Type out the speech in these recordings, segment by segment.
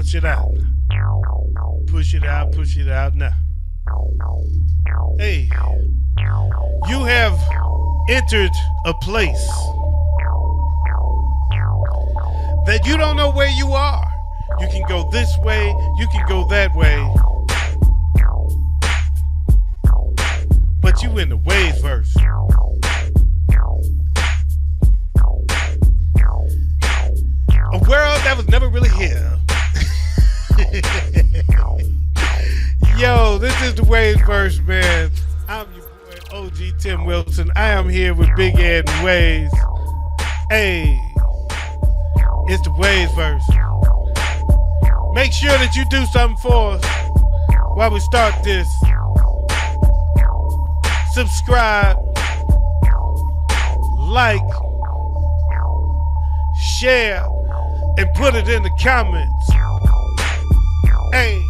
push it out. Push it out, push it out now. Hey, you have entered a place that you don't know where you are. You can go this way, you can go that way. But you in the WayzVerse. A world that was never really here. Yo, this is the WayzVerse, man. I'm your boy OG Tim Wilson. I am here with Big Ed and Waze. Hey, it's the WayzVerse. Make sure that you do something for us while we start this. Subscribe, like, share, and put it in the comments. Hey,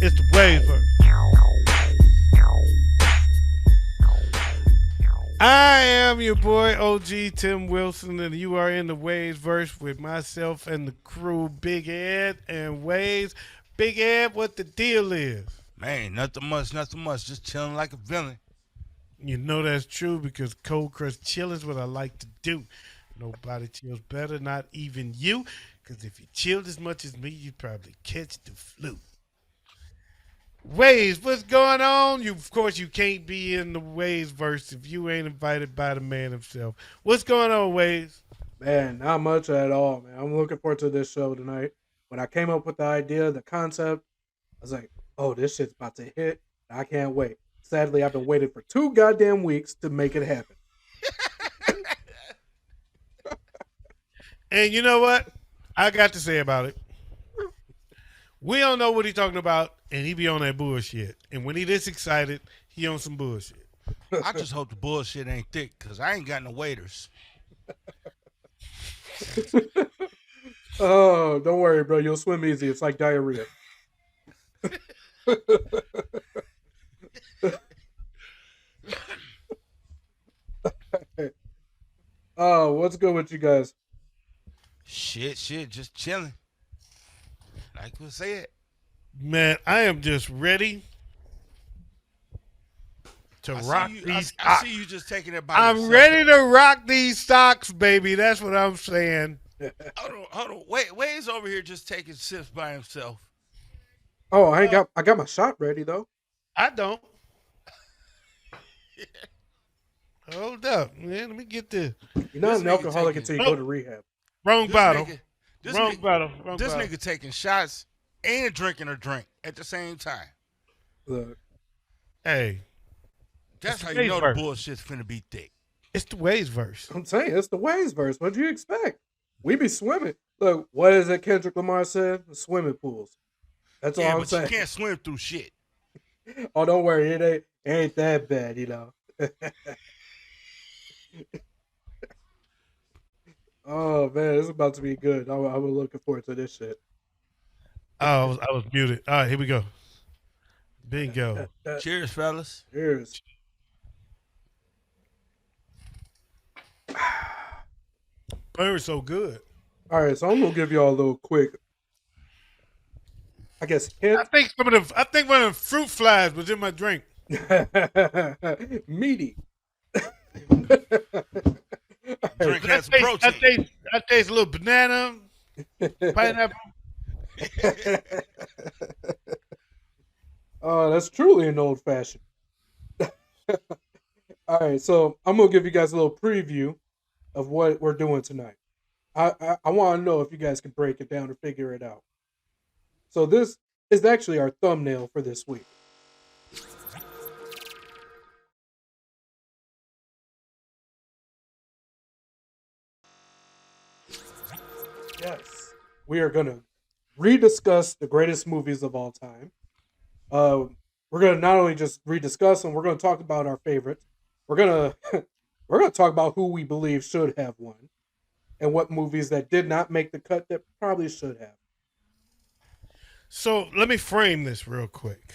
it's the WayzVerse. I am your boy OG Tim Wilson, and you are in the WayzVerse with myself and the crew, Big Ed and Waze. Big Ed, what the deal is? Man, nothing much. Just chilling like a villain. You know that's true because cold crust chill is what I like to do. Nobody chills better, not even you. Because if you chilled as much as me, you'd probably catch the flu. Waze, what's going on? Of course, you can't be in the WayzVerse if you ain't invited by the man himself. What's going on, Waze? Man, not much at all, man. I'm looking forward to this show tonight. When I came up with the idea, the concept, I was like, oh, this shit's about to hit. I can't wait. Sadly, I've been waiting for 2 goddamn weeks to make it happen. And you know what? I got to say about it. We don't know what he's talking about, and he be on that bullshit. And when he this excited, he on some bullshit. I just hope the bullshit ain't thick, because I ain't got no waiters. Oh, don't worry, bro. You'll swim easy. It's like diarrhea. Oh, what's good with you guys? Shit, just chilling. Like we said. Man, I am just ready to rock these I stocks. see you just taking it by I'm yourself. ready to rock these stocks, baby. That's what I'm saying. Hold on. Wade's over here just taking sips by himself. Oh, I got my shot ready though. I don't. Hold up, man. Let me get this. You're not This an nigga alcoholic taking- until you go to rehab. Wrong bottle. This Wrong nigga, bottle. this nigga taking shots and drinking a drink at the same time. Look, Hey, That's It's how the you know the WayzVerse. bullshit's finna be thick. it's the WayzVerse. I'm saying it's the WayzVerse. What do you expect? We be swimming. Look, what is it Kendrick Lamar said? The swimming pools. That's all Yeah, I'm but saying. you can't swim through shit. Oh, don't worry. It ain't that bad, you know. Oh man, it's about to be good. I'm looking forward to this shit. Oh, I was muted. All right, here we go. Bingo. Cheers, fellas. Cheers. Burns so good. All right, so I'm gonna give y'all a little quick, I guess, hint. I think one of the fruit flies was in my drink. Meaty. Drink has some protein. I taste a little banana, pineapple. Oh, that's truly an old fashioned. All right, so I'm gonna give you guys a little preview of what we're doing tonight. I want to know if you guys can break it down or figure it out. So this is actually our thumbnail for this week. Yes, we are gonna rediscuss the greatest movies of all time. We're gonna not only just rediscuss them, we're gonna talk about our favorites. We're gonna we're gonna talk about who we believe should have won, and what movies that did not make the cut that probably should have. So let me frame this real quick.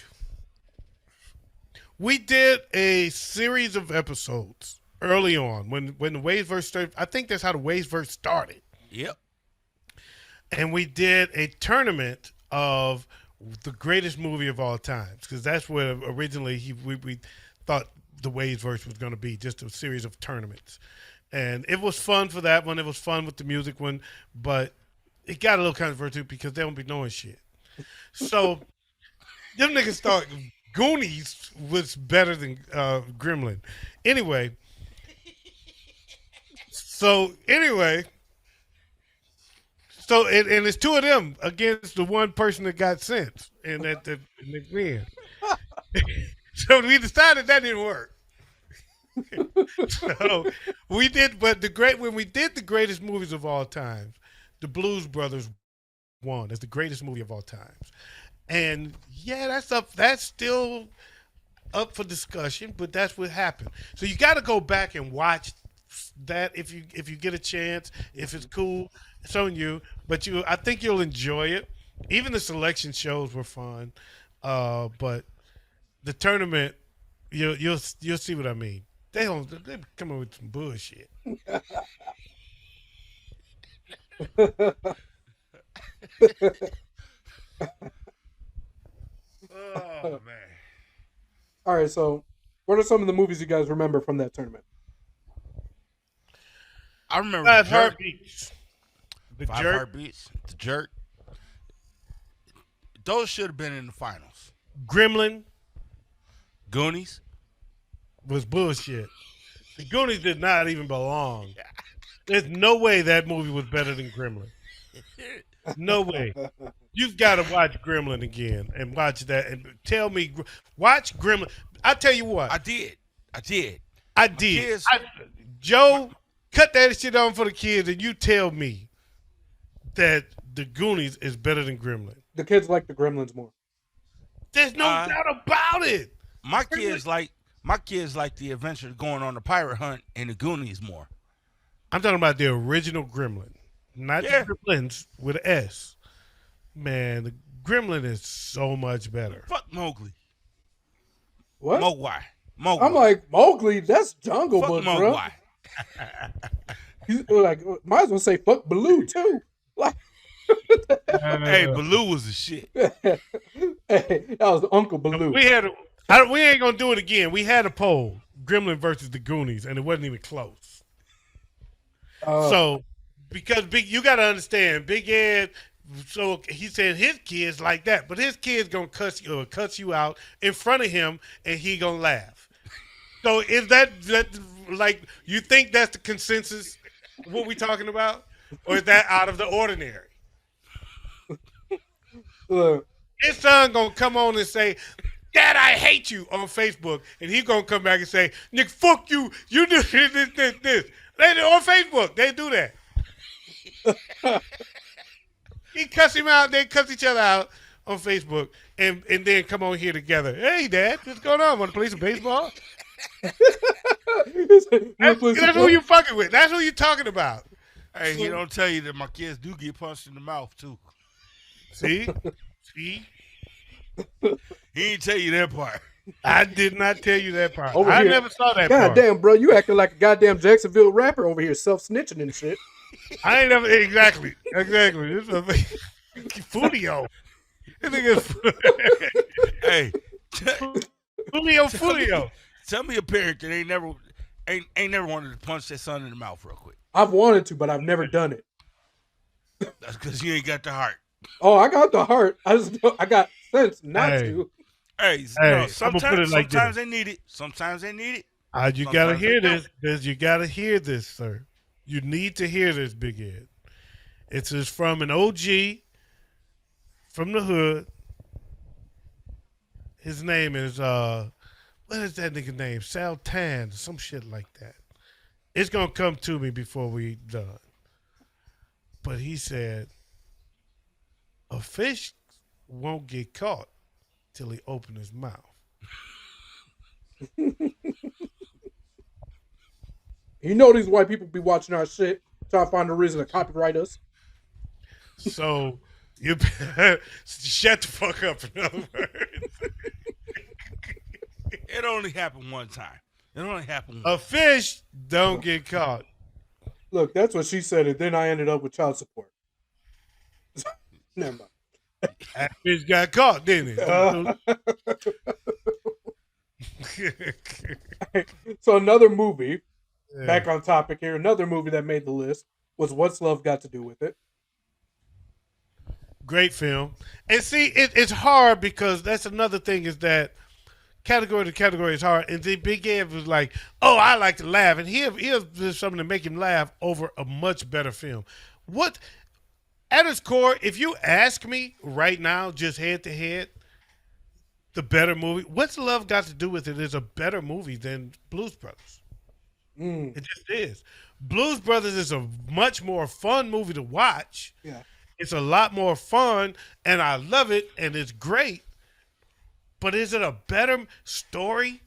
We did a series of episodes early on when the WayzVerse started. I think that's how the WayzVerse started. Yep. and we did a tournament of the greatest movie of all times because that's what originally we thought the WayzVerse was going to be, just a series of tournaments. And it was fun for that one. It was fun with the music one, but it got a little controversial because they don't be knowing shit. So them niggas thought Goonies was better than Gremlin. Anyway, so and it's two of them against the one person that got sent, and that the win. So we decided that didn't work. So we did, but when we did the greatest movies of all time, the Blues Brothers won as the greatest movie of all times. And yeah, that's still up for discussion, but that's what happened. So you got to go back and watch that if you get a chance. If it's cool, it's on you. But I think you'll enjoy it. Even the selection shows were fun, but the tournament, you'll see what I mean. They come up with some bullshit. Oh man! All right, so what are some of the movies you guys remember from that tournament? I remember Five the Jerk. Heartbeats. The Five Jerk. Heartbeats. The Jerk. Those should have been in the finals. Gremlin Goonies. was bullshit. The Goonies did not even belong. There's no way that movie was better than Gremlin. No way. You've got to watch Gremlin again and watch that and tell me. Watch Gremlin. I tell you what. I did. Kids, Joe, cut that shit on for the kids, and you tell me that the Goonies is better than Gremlin. The kids like the Gremlins more. There's no doubt about it. My kids like the adventure of going on the pirate hunt and the Goonies more. I'm talking about the original Gremlin, not the Gremlins with an S. Man, the Gremlin is so much better. Fuck Mowgli. What? Mogwai. I'm like, Mowgli, that's Jungle Fuck Book, bro. Mogwai. He's like, might as well say fuck Baloo too. Like, Hey, Baloo was the shit. hey, that was Uncle Baloo. We ain't gonna do it again. We had a poll, Gremlin versus the Goonies, and it wasn't even close. So, because you got to understand, Big Ed. So he said his kids like that, but his kids gonna cuss you out in front of him, and he gonna laugh. So is that like you think that's the consensus? What we talking about, or is that out of the ordinary? His son gonna come on and say, "Dad, I hate you" on Facebook, and he gonna come back and say, "Nick, fuck you. You do this." They do on Facebook. They do that. He cuss him out. They cuss each other out on Facebook, and then come on here together. Hey, Dad, what's going on? Want to play some baseball? That's who you fucking with. That's who you talking about. Hey, he don't tell you that my kids do get punched in the mouth too. See? He ain't tell you that part. I did not tell you that part. Over I here. never saw that God part. damn, bro, you acting like a goddamn Jacksonville rapper over here, self-snitching and shit. I ain't never exactly. This is a Fulio. This nigga's Hey, Fulio. tell me a parent that ain't never wanted to punch their son in the mouth real quick. I've wanted to, but I've never done it. That's because you ain't got the heart. Oh, I got the heart. I got sense not to. Hey, Hey, sometimes like they need it. Sometimes they need it. You gotta hear this. You gotta hear this, sir. You need to hear this, Big Ed. It's just from an OG from the hood. His name is what is that nigga name? Sal Tan, some shit like that. It's gonna come to me before we done. But he said a fish won't get caught till he open his mouth. You know these white people be watching our shit, trying to find a reason to copyright us. So you shut the fuck up, in other words. It only happened one time. It only happened A fish don't get caught. Look, that's what she said, and then I ended up with child support. Never mind. That bitch got caught, didn't it? So another movie, Yeah. back on topic here, another movie that made the list was What's Love Got to Do with It? Great film. And see, it's hard because that's another thing is that category to category is hard. And then Big Ed was like, "Oh, I like to laugh," and here's something to make him laugh over a much better film. What at its core, if you ask me right now, just head to head, the better movie, What's Love Got to Do with It is a better movie than Blues Brothers. Mm, It just is. Blues Brothers is a much more fun movie to watch. yeah. It's a lot more fun, and I love it, and it's great. But is it a better story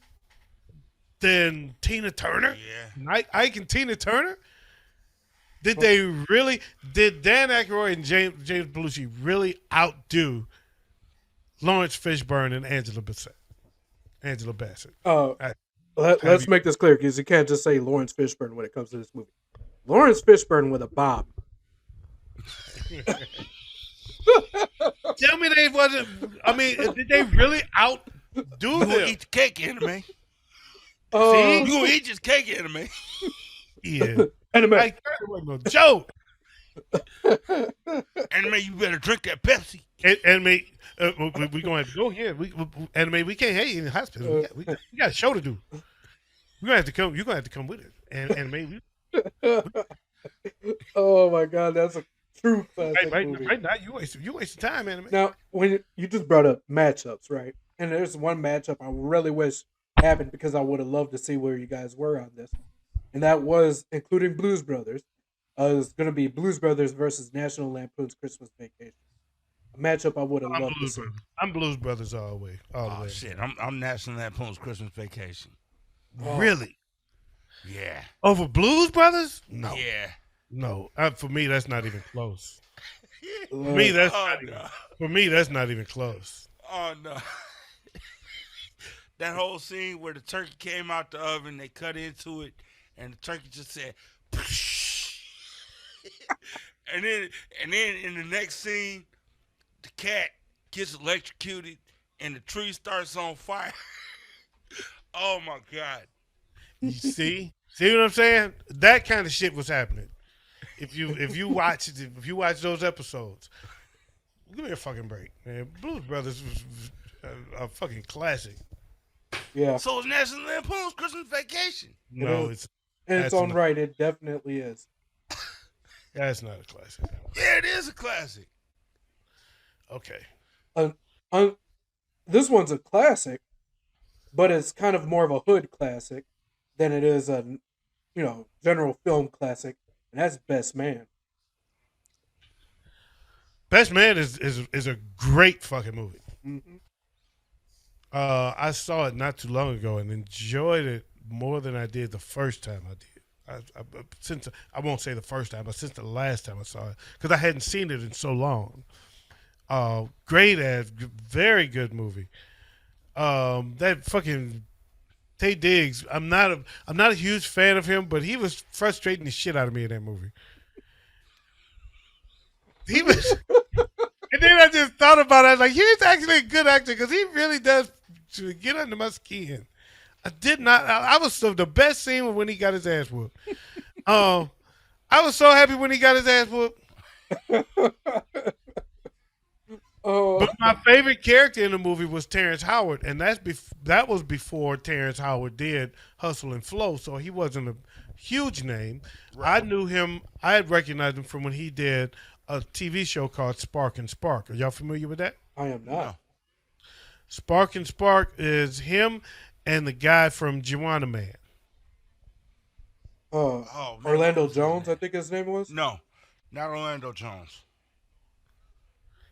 than Tina Turner? Yeah. Ike and Tina Turner? Did they really? Did Dan Aykroyd and James Belushi really outdo Lawrence Fishburne and Angela Bassett? Let's make this clear because you can't just say Lawrence Fishburne when it comes to this movie. Lawrence Fishburne with a bob. Tell me they wasn't. I mean, did they really outdo You gonna them? eat the cake, anime? See? You gonna eat this cake, anime? Yeah, Anime. like that wasn't no joke. Anime, you better drink that Pepsi. Anime, we gonna have to go here. Anime, we can't hate you in the hospital. We got a show to do. We gonna have to come. You're gonna have to come with it. And anime, Oh my god, that's a true classic movie. right now, you wasted time, anime. Now, when you just brought up matchups, right? And there's one matchup I really wish happened because I would have loved to see where you guys were on this, and that was including Blues Brothers. It's going to be Blues Brothers versus National Lampoon's Christmas Vacation. A matchup I would have loved to see. I'm Blues Brothers all the way. Oh shit, I'm National Lampoon's Christmas Vacation. Really? Yeah. Over Blues Brothers? No. Yeah. No. For me, that's not even close. For Uh, me, that's Oh not even, no. for me, that's not even close. Oh no. That whole scene where the turkey came out the oven, they cut into it, and the turkey just said, and then in the next scene, the cat gets electrocuted, and the tree starts on fire. Oh my god. You see what I'm saying? That kind of shit was happening. If you watch those episodes, give me a fucking break, man. Blues Brothers was a fucking classic. yeah, So it's National Lampoon's Christmas Vacation. No, is. it's in its that's own not- right, it definitely is. that's not a classic. Yeah, it is a classic. Okay. This one's a classic, but it's kind of more of a hood classic than it is a general film classic, and that's Best Man. Best Man is a great fucking movie. Mm-hmm. I saw it not too long ago and enjoyed it more than I did the first time I did. Since I won't say the first time, but since the last time I saw it, because I hadn't seen it in so long. Great as very good movie. That fucking Tay Diggs. I'm not a huge fan of him, but he was frustrating the shit out of me in that movie. He was, and then I just thought about it. I was like, he's actually a good actor because he really does get under my skin. I did not. I was the best scene was when he got his ass whooped. I was so happy when he got his ass whooped. Oh, But my favorite character in the movie was Terence Howard, and that was before Terence Howard did Hustle and Flow, so he wasn't a huge name. I knew him. I had recognized him from when he did a TV show called Spark and Spark. Are y'all familiar with that? I am not. Spark and Spark is him and the guy from Juwanna Man. Oh, man, Orlando what was his Jones, I name? think his name was. No, not Orlando Jones.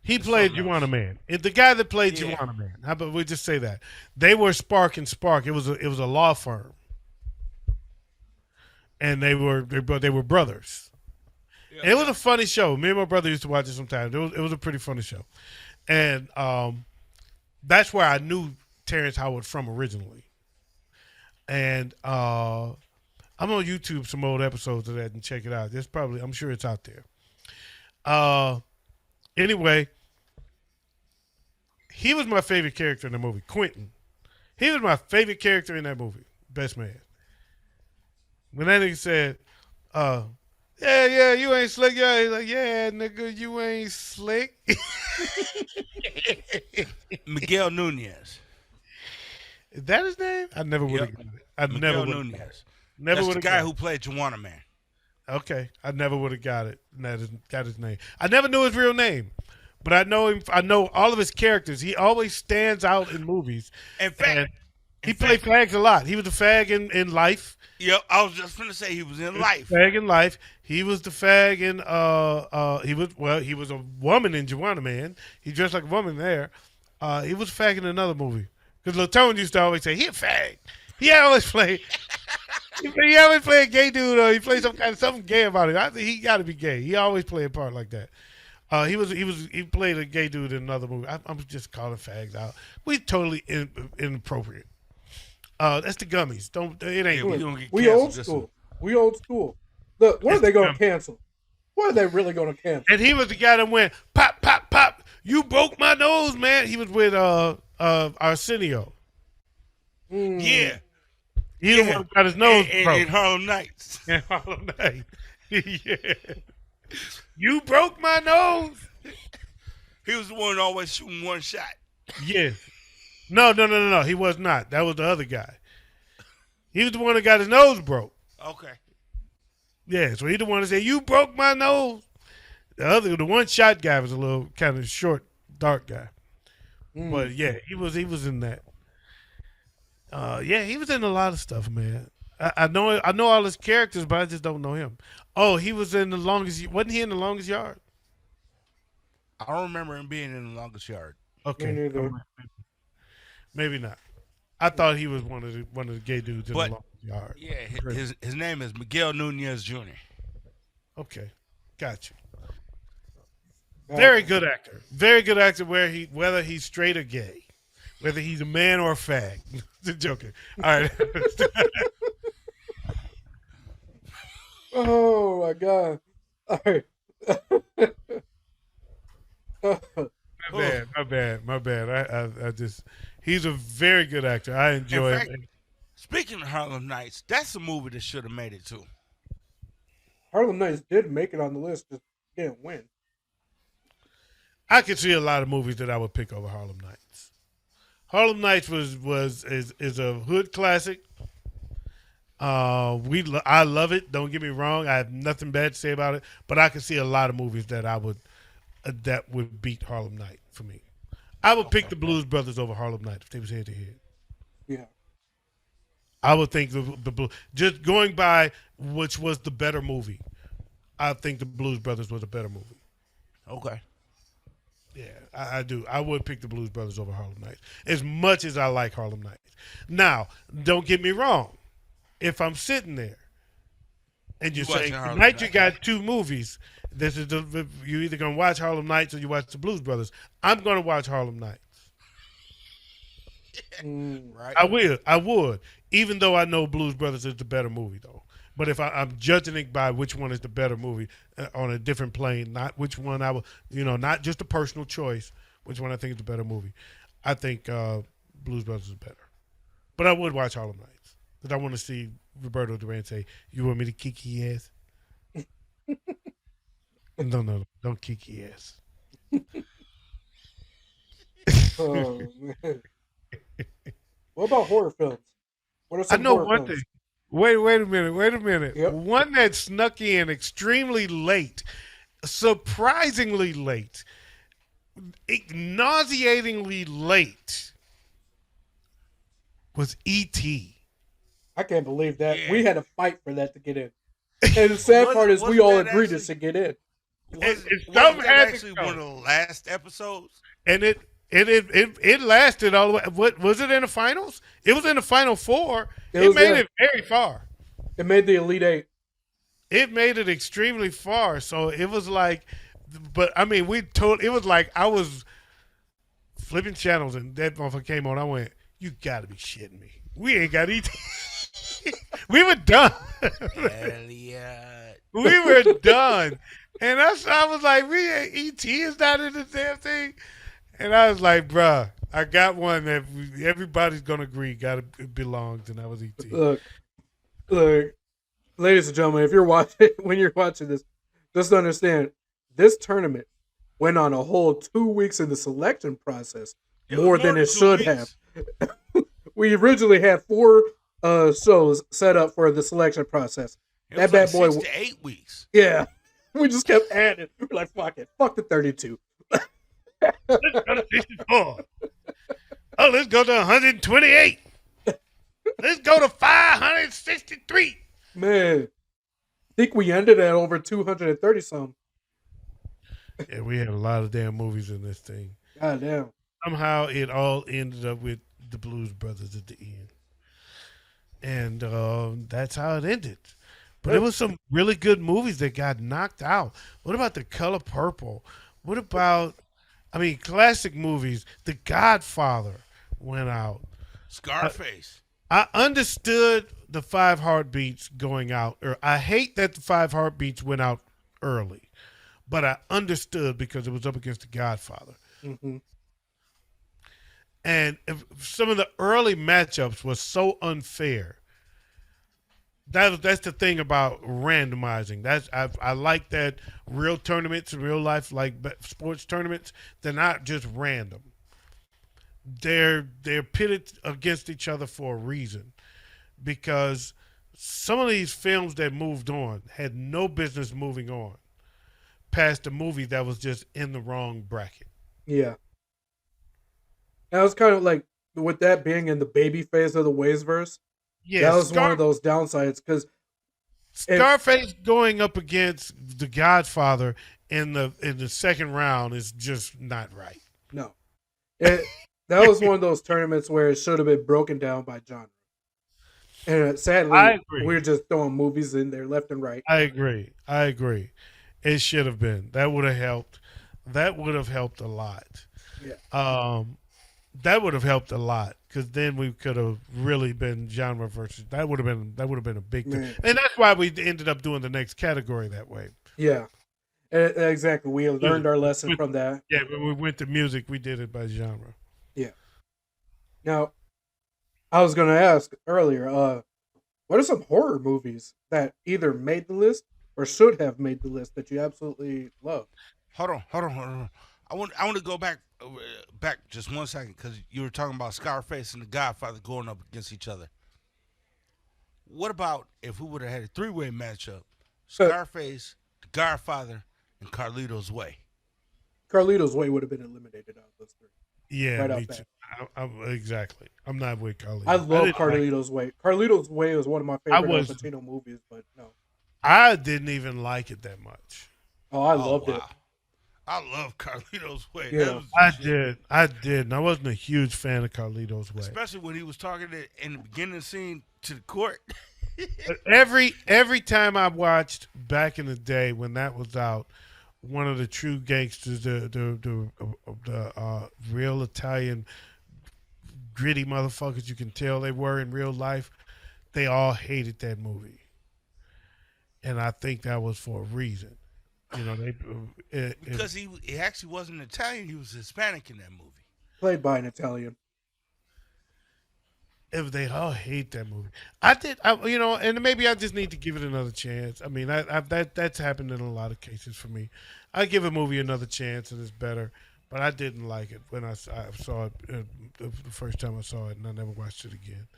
He It's played something Juwanna else. Man. The guy that played Yeah. Juwanna Man. How about we just say that? They were Spark and Spark. It was a law firm. And they were brothers. Yeah. And it was a funny show. Me and my brother used to watch it sometimes. It was a pretty funny show. And that's where I knew Terrence Howard from originally. And I'm on YouTube some old episodes of that and check it out. I'm sure it's out there. Anyway, he was my favorite character in the movie. Quentin. He was my favorite character in that movie. Best man. When that nigga said, yeah, you ain't slick. Yeah, he's like, yeah, nigga, you ain't slick. Miguel Nunez. Is that his name? I never would have Yep. got it. I Miguel never would have. Nunez. Never That's would the have guy got who played Juana Man. it. Okay, I never would have got it. Got his name. I never knew his real name, but I know him. I know all of his characters. He always stands out in movies. In fact, And he played fags a lot. He was a fag in Life. yep, I was just gonna say he was in Life. Fag in Life. He was the fag in he was a woman in Juana Man. He dressed like a woman there. He was a fag in another movie. Because Latone used to always say, he a fag. He always play a gay dude, or he played something gay about it. I think he gotta be gay. He always played a part like that. He played a gay dude in another movie. I'm just calling fags out. We totally inappropriate. That's the gummies. It ain't. Yeah, gonna get We canceled old just- school. We old school. Look, what are That's they going dumb. to cancel? What are they really going to cancel? And he was the guy that went pop, pop, pop. You broke my nose, man. He was with Arsenio. Yeah. He the one who got his nose in broke. Harlem Nights. In Harlem Nights. Yeah. You broke my nose. He was the one always shooting one shot. Yes. No. He was not. That was the other guy. He was the one that got his nose broke. Okay. Yeah, so he the one that said, you broke my nose. The one shot guy was a little kind of short, dark guy. But yeah, he was in that. Yeah, he was in a lot of stuff, man. I know all his characters, but I just don't know him. Oh, he was in wasn't he in The Longest Yard? I don't remember him being in The Longest Yard. Okay. Me neither. Maybe not. I thought he was one of the gay dudes in But- The Longest Yard. Yeah, his name is Miguel Nunez Jr. Okay. Got you. Very good actor. Very good actor whether he's straight or gay. Whether he's a man or a fag. Just joking. All right. Oh, my God. All right. My bad. I just he's a very good actor. I enjoy In fact, him. Speaking of Harlem Nights, that's a movie that should have made it too. Harlem Nights did make it on the list, just didn't win. I could see a lot of movies that I would pick over Harlem Nights. Harlem Nights is a hood classic. I love it. Don't get me wrong. I have nothing bad to say about it. But I could see a lot of movies that that would beat Harlem Night for me. I would pick the Blues Brothers over Harlem Night if they was head to head. Yeah. I would think the just going by which was the better movie. I think the Blues Brothers was a better movie. Okay. Yeah, I do. I would pick the Blues Brothers over Harlem Nights as much as I like Harlem Nights. Now, don't get me wrong. If I'm sitting there and you're You watching saying Harlem tonight you Nights. got two movies, you're either gonna watch Harlem Nights or you watch the Blues Brothers. I'm gonna watch Harlem Nights. Right. I would, even though I know Blues Brothers is the better movie though. But if I'm judging it by which one is the better movie on a different plane, not which one I will, not just a personal choice, which one I think is the better movie. I think Blues Brothers is better. But I would watch Harlem Nights because I want to see Roberto Duran say, "You want me to kick your ass?" No, don't kick your ass. Oh, man. What about horror films? What are I some know horror one films? thing. Wait a minute. Yep. One that snuck in extremely late, surprisingly late, nauseatingly late was E.T. I can't believe that. Yeah. We had to fight for that to get in. And the sad part is we Wasn't all that agreed actually- to get in. Wasn't some that had to actually go. one of the last episodes? And it lasted all the way. What was it in the finals? It was in the final four. It It was made in. it very far. It made the Elite Eight. It made it extremely far. So it was like, but I mean, it was like I was flipping channels and that motherfucker came on. I went, you gotta be shitting me. We ain't got ET. We were done. Elliot. We were done. And I was like, E.T. is not in the damn thing. And I was like, bruh, I got one that everybody's gonna agree it belongs, and that was E.T. Look, look, ladies and gentlemen, if you're watching when you're watching this, just understand this tournament went on a whole 2 weeks in the selection process, It was more than than it should have. weeks. We originally had four shows set up for the selection process. It That was bad like boy, 6 to 8 weeks. yeah. We just kept adding. We're like, fuck it, fuck the 32. Let's go to 64. Oh, let's go to 128. Let's go to 563. Man, I think we ended at over 230 some. Yeah, we had a lot of damn movies in this thing. God damn. Somehow it all ended up with the Blues Brothers at the end. And that's how it ended. But there was some really good movies that got knocked out. What about The Color Purple? What about, classic movies? The Godfather went out. Scarface. I understood the Five Heartbeats going out. Or I hate that the Five Heartbeats went out early. But I understood because it was up against The Godfather. Mm-hmm. And some of the early matchups was so unfair. That's the thing about randomizing. I like that real tournaments, real life like sports tournaments. They're not just random. They're pitted against each other for a reason, because some of these films that moved on had no business moving on past a movie that was just in the wrong bracket. Yeah. That was kind of like, with that being in the baby phase of the WayzVerse, Yeah, that was one of those downsides, because Scarface going up against The Godfather in the second round is just not right. no, that was one of those tournaments where it should have been broken down by genre. And sadly, I agree. we're just throwing movies in there left and right. I agree. It should have been. That would have helped. That would have helped a lot. Yeah. That would have helped a lot, because then we could have really been genre versus. That would have been a big thing, and that's why we ended up doing the next category that way. Yeah, exactly. We learned our lesson from that. Yeah, when we went to music, we did it by genre. Yeah. Now, I was going to ask earlier, what are some horror movies that either made the list or should have made the list that you absolutely love? Hold on. I want to go back just 1 second, because you were talking about Scarface and the Godfather going up against each other. What about if we would have had a three-way matchup? Scarface, the Godfather, and Carlito's Way. Carlito's Way would have been eliminated out of those three. Yeah, Right me off too. bat. Exactly. I'm not with Carlito. I love Carlito's Way. Carlito's Way is one of my favorite Al Pacino movies, but no. I didn't even like it that much. Oh, I loved it. I love Carlito's Way. Yeah. I did. And I wasn't a huge fan of Carlito's Way. Especially when he was talking in the beginning of the scene to the court. Every time I watched back in the day when that was out, one of the true gangsters, the real Italian gritty motherfuckers, you can tell they were in real life, they all hated that movie, and I think that was for a reason. You know, because he actually wasn't Italian; he was Hispanic in that movie. Played by an Italian. If they all hate that movie, and maybe I just need to give it another chance. I mean, that's happened in a lot of cases for me. I give a movie another chance and it's better, but I didn't like it when I saw it the first time I saw it, and I never watched it again.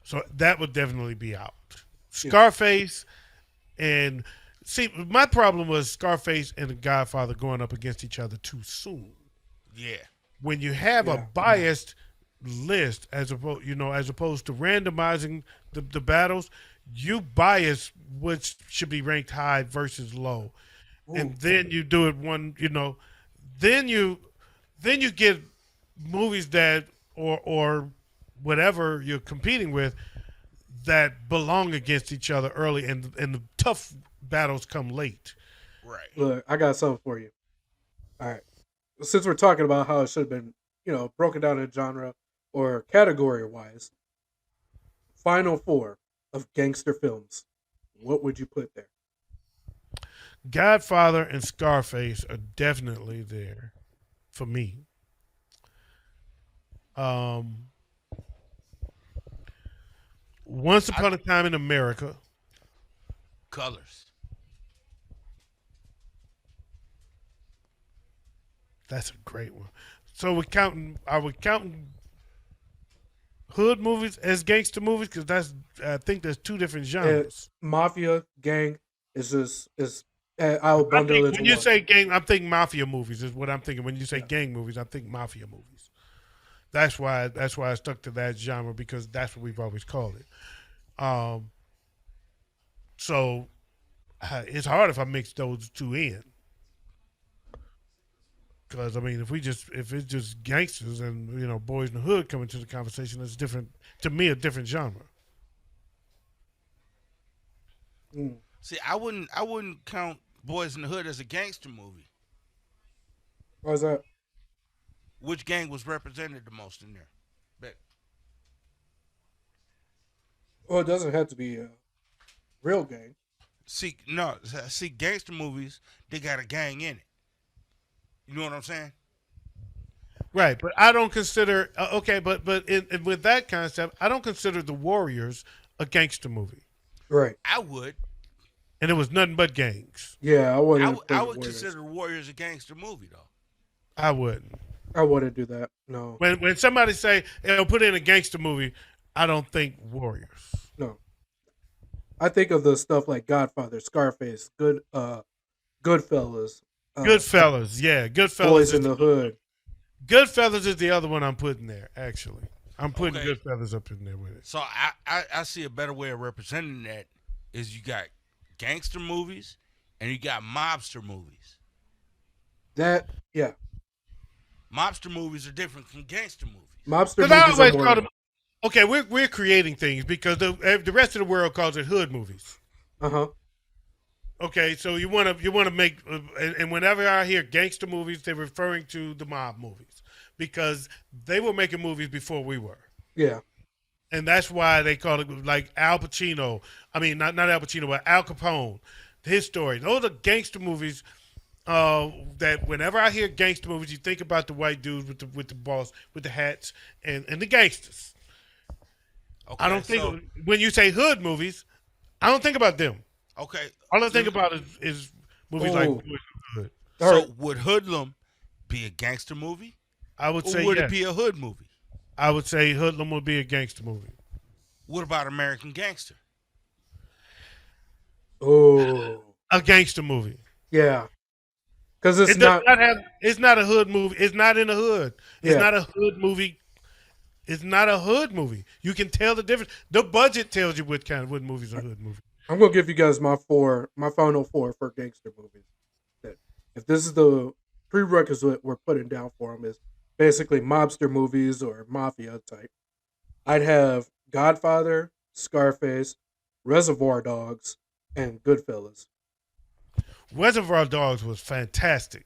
So that would definitely be out. Scarface and my problem was Scarface and The Godfather going up against each other too soon. Yeah. When you have a biased list, as opposed to randomizing the battles, you bias which should be ranked high versus low. Ooh. And then you do it then you get movies that or whatever you're competing with that belong against each other early, and the tough battles come late. Right. Look, I got something for you. All right. Since we're talking about how it should have been, broken down in genre or category wise, final four of gangster films, what would you put there? Godfather and Scarface are definitely there for me. Um, Once I Upon a Time in America. Colors. That's a great one. So we counting? Are we counting hood movies as gangster movies? Because I think there's two different And genres. mafia gang is I'll I bundle think into when you one. say gang, I'm thinking mafia movies is what I'm thinking. When you say Yeah. gang movies, I think mafia movies. That's why I stuck to that genre because that's what we've always called it. So it's hard if I mix those two in. Because I mean, if it's just gangsters and boys in the hood coming to the conversation, it's different to me. A different genre. Mm. See, I wouldn't count Boys in the Hood as a gangster movie. Why is that? Which gang was represented the most in there? But Well, it doesn't have to be a real gang. see, no, see, gangster movies they got a gang in it. You know what I'm saying? Right, but I don't consider okay, but with that concept, I don't consider The Warriors a gangster movie, Right. I would. and it was nothing but gangs. Yeah, I wouldn't. I think would Warriors. consider Warriors a gangster movie though. I wouldn't. I wouldn't do that. No, When somebody say put in a gangster movie, I don't think Warriors. no. I think of the stuff like Godfather, Scarface, Goodfellas, Goodfellas, yeah, Goodfellas Boys is in the Hood. Goodfellas is the other one I'm putting there. Actually, I'm putting Okay. Goodfellas up in there with it. So I see a better way of representing that is you got gangster movies and you got mobster movies. That yeah, Mobster movies are different from gangster movies. mobster Because I movies are always more. call them. Okay, we're creating things because the rest of the world calls it hood movies. Uh-huh. Okay, so you want to make and whenever I hear gangster movies, they're referring to the mob movies because they were making movies before we were, Yeah. and that's why they call it like Al Pacino. I mean, not Al Pacino, but Al Capone. His story. Those are gangster movies. That whenever I hear gangster movies, you think about the white dudes with the boss with the hats and the gangsters. Okay, I don't think so, when you say hood movies, I don't think about them. okay. All I think about is movies like Oh. Boys in the Hood. All So right. would Hoodlum be a gangster movie, I would or say would yes. it be a hood movie? I would say Hoodlum would be a gangster movie. What about American Gangster? Oh. A gangster movie. Yeah. Because it's It does not. not have. It's not a hood movie. It's not in the hood. It's Yeah. not a hood movie. It's not a hood movie. You can tell the difference. The budget tells you what kind of hood movies are hood movies. I'm gonna give you guys my final four for gangster movies. That if this is the prerequisite we're putting down for them is basically mobster movies or mafia type. I'd have Godfather, Scarface, Reservoir Dogs, and Goodfellas. Reservoir Dogs was fantastic.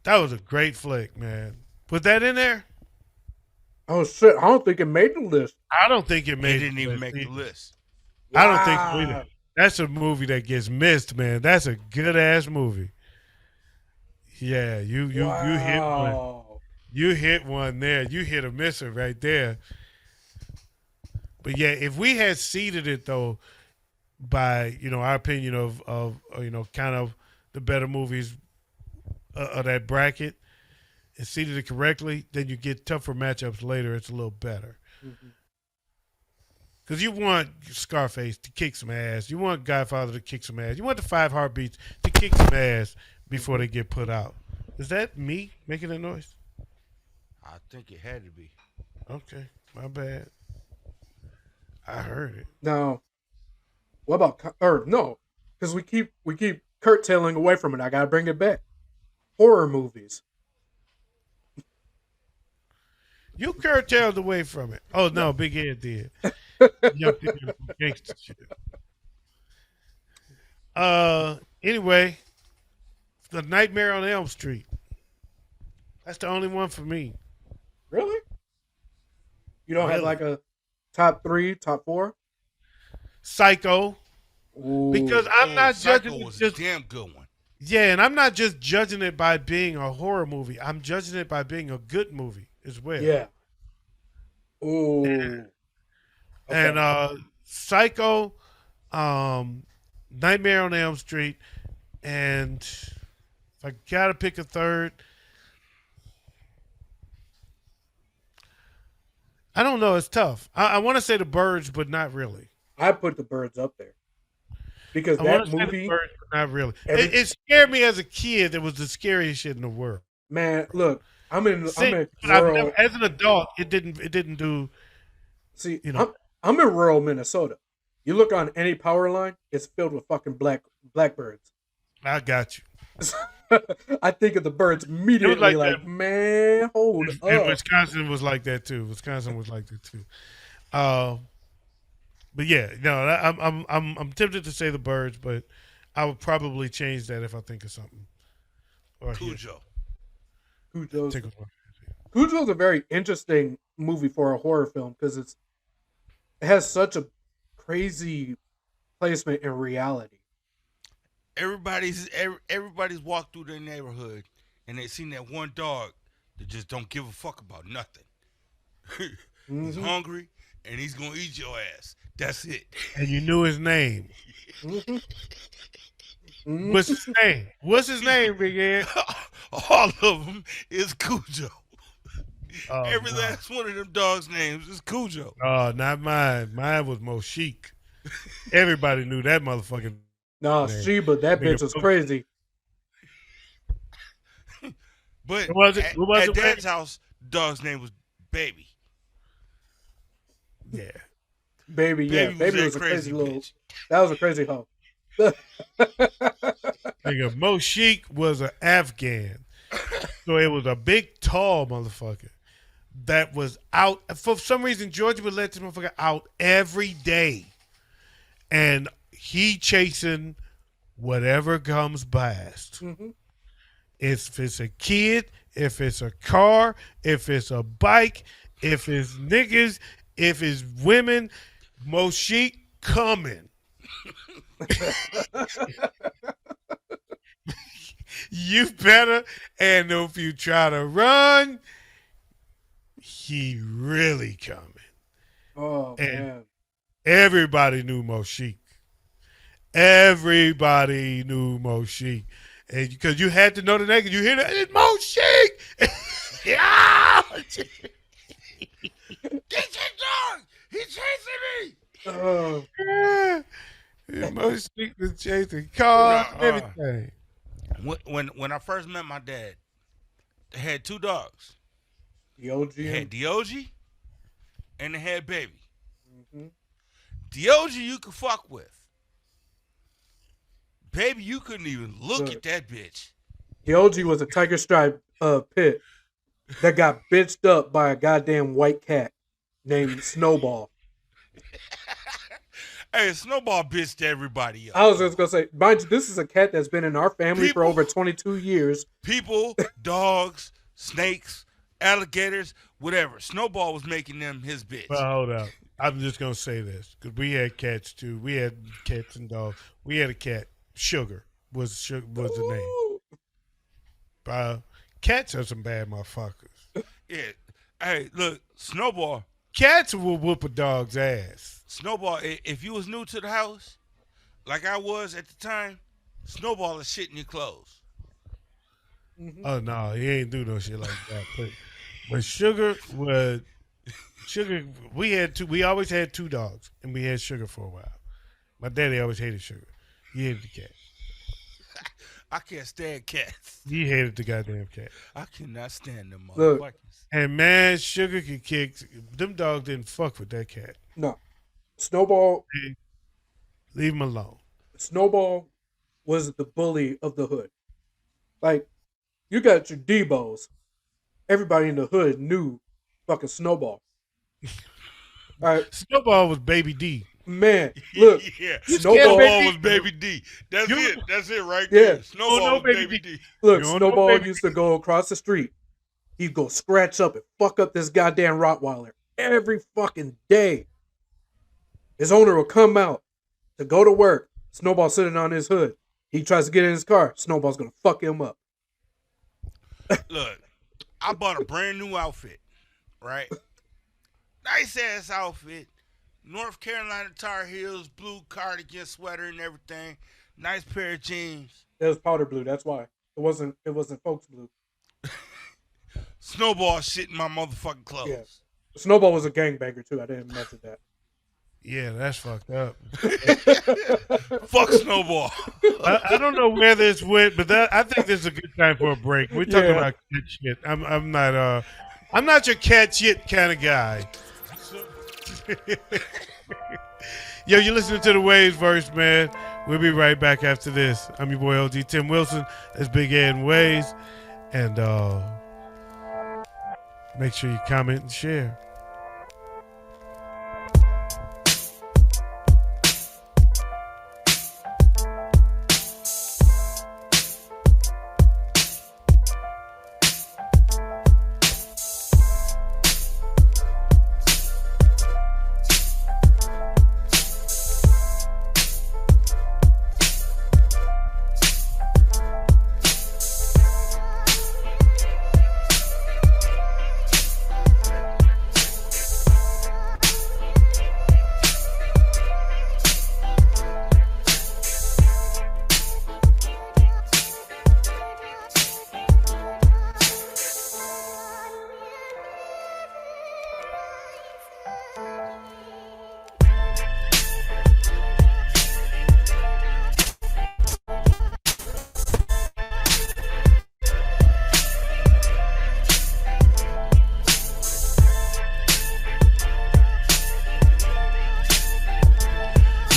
That was a great flick, man. Put that in there. Oh shit! I don't think it made the list. I don't think it It made. didn't even list make the either. list. I don't think so Wow. either. That's a movie that gets missed, man. That's a good ass movie. Yeah, you hit one. Wow. You hit one there. You hit a misser right there. But yeah, if we had seeded it though by our opinion of kind of the better movies of that bracket and seeded it correctly, then you get tougher matchups later. It's a little better. Mhm. Because you want Scarface to kick some ass. You want Godfather to kick some ass. You want the Five Heartbeats to kick some ass before they get put out. Is that me making that noise? I think it had to be. Okay, my bad. I heard it. Now, what about or no? Because we keep curtailing away from it. I gotta bring it back. Horror movies. You curtailed away from it. Oh no, Big Ed did. Young people from gangster shit. Anyway, The Nightmare on Elm Street. That's the only one for me. Really? You don't have Really? like a top three, top four? Psycho. Ooh. Because I'm not Psycho judging it was just a damn good one. yeah, and I'm not just judging it by being a horror movie. I'm judging it by being a good movie as well. Yeah. Ooh. And Okay. Psycho, Nightmare on Elm Street, and if I gotta pick a third, I don't know. It's tough. I want to say The Birds, but not really. I put The Birds up there because I want that to say The movie, Birds, but not really. every It scared me as a kid. It was the scariest shit in the world. man, look, I'm in But I've rural. never, as an adult, it didn't do. See, You know, I'm in rural Minnesota. You look on any power line, it's filled with fucking blackbirds. I got you. I think of The Birds immediately, like like, that. man, hold And up. Wisconsin was like that too. Wisconsin was like that too. Uh, but yeah, no, I'm tempted to say The Birds, but I would probably change that if I think of something. Or Cujo. Cujo's think of one. Cujo's a very interesting movie for a horror film because it has such a crazy placement in reality. Everybody's walked through their neighborhood and they seen that one dog that just don't give a fuck about nothing. He's hungry and he's gonna eat your ass. That's it. And you knew his name. Mhm. What's his name? What's his name, Big Ed? All of them is Cujo. Oh, Every no. last one of them dogs' names is Cujo. Oh, not mine. Mine was Moshik. Everybody knew that motherfucking Nah, name. Sheba, that Nigga, bitch was crazy. But What was it? at, What was at it, Dad's house, dog's name was Baby. Yeah. Baby, yeah, baby was a crazy little. bitch. That was a crazy hoe. Nigga, Moshik was an Afghan. So it was a big, tall motherfucker that was out. For some reason, Georgia would let this motherfucker out every day. And he chasing whatever comes past. Mhm. If it's a kid, if it's a car, if it's a bike, if it's niggas, if it's women, Moshik coming. You better, and if you try to run, he really coming. Oh And man, everybody knew Moshik. Everybody knew Moshik. And because you had to know the name, you hear that, it's Moshik! Yeah! Get your dog! He's chasing me! oh, Moshik was chasing cars and No, everything. When I first met my dad, they had two dogs. the OG. They had Diogi and they had Baby. Mhm. Diogi you could fuck with. Baby, you couldn't even look Look. at that bitch. The OG was a tiger stripe pit that got bitched up by a goddamn white cat named Snowball. Hey, Snowball bitched everybody up. I was just gonna say, mind you, this is a cat that's been in our family for People- over 22 years. People, dogs, snakes, alligators, whatever. Snowball was making them his bitch. Well, hold up. I'm just going to say this because we had cats too. We had cats and dogs. We had a cat. Sugar was the name. Cats are some bad motherfuckers. Yeah. Hey, look, Snowball. Cats will whoop a dog's ass. Snowball, if you was new to the house, like I was at the time, Snowball is shit in your clothes. Oh no, he ain't do no shit like that. But Sugar would. Sugar, we always had two dogs, and we had Sugar for a while. My daddy always hated Sugar. He hated the cat. I can't stand cats. He hated the goddamn cat. I cannot stand them Look. motherfuckers. And man, Sugar could kick. Them dogs didn't fuck with that cat. No, Snowball. Leave him alone. Snowball was the bully of the hood. Like, you got your Debos. Everybody in the hood knew fucking Snowball. All right, Snowball was Baby D. man. Look, Yeah, Snowball- Snowball was Baby D. That's You- it. That's it right Yeah. there. Snowball no, was Baby Baby D. D. look. You don't know Snowball Baby used to go across the street. He'd go scratch up and fuck up this goddamn Rottweiler every fucking day. His owner would come out to go to work, Snowball sitting on his hood. He tries to get in his car. Snowball's gonna fuck him up. Look, I bought a brand new outfit, right? Nice ass outfit. North Carolina Tar Heels, blue cardigan, sweater, and everything. Nice pair of jeans. It was powder blue. That's why it wasn't. It wasn't folks blue. Snowball shit in my motherfucking clothes. Yeah. Snowball was a gangbanger too. I didn't mention that. Yeah, that's fucked up. Fuck Snowball. I don't know where this went, but I think this is a good time for a break. We're talking about cat shit. I'm not your cat shit kind of guy. Yo, you're listening to the WayzVerse, man. We'll be right back after this. I'm your boy OG Tim Wilson. That's Big Ed and Waze. And make sure you comment and share.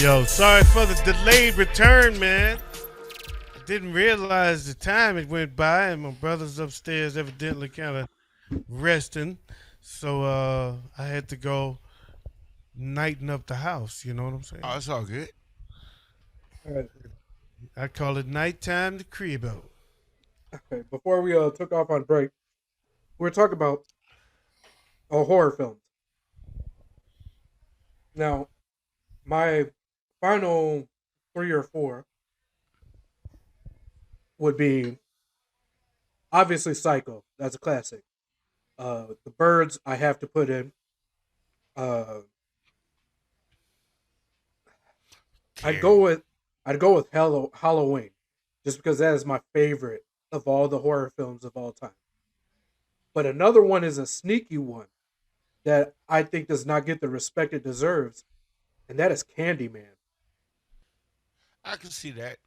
Yo, sorry for the delayed return, man. I didn't realize the time it went by, and my brother's upstairs evidently kind of resting. So I had to go nighten up the house. You know what I'm saying? Oh, it's all good. All right. I call it nighttime to cribbo. Okay. Before we took off on break, we were talking about horror films. Now, my final 3 or 4 would be obviously Psycho. That's a classic. The Birds I have to put in. I'd go with Halloween, just because that is my favorite of all the horror films of all time. But another one is a sneaky one that I think does not get the respect it deserves, and that is Candyman. I can see that.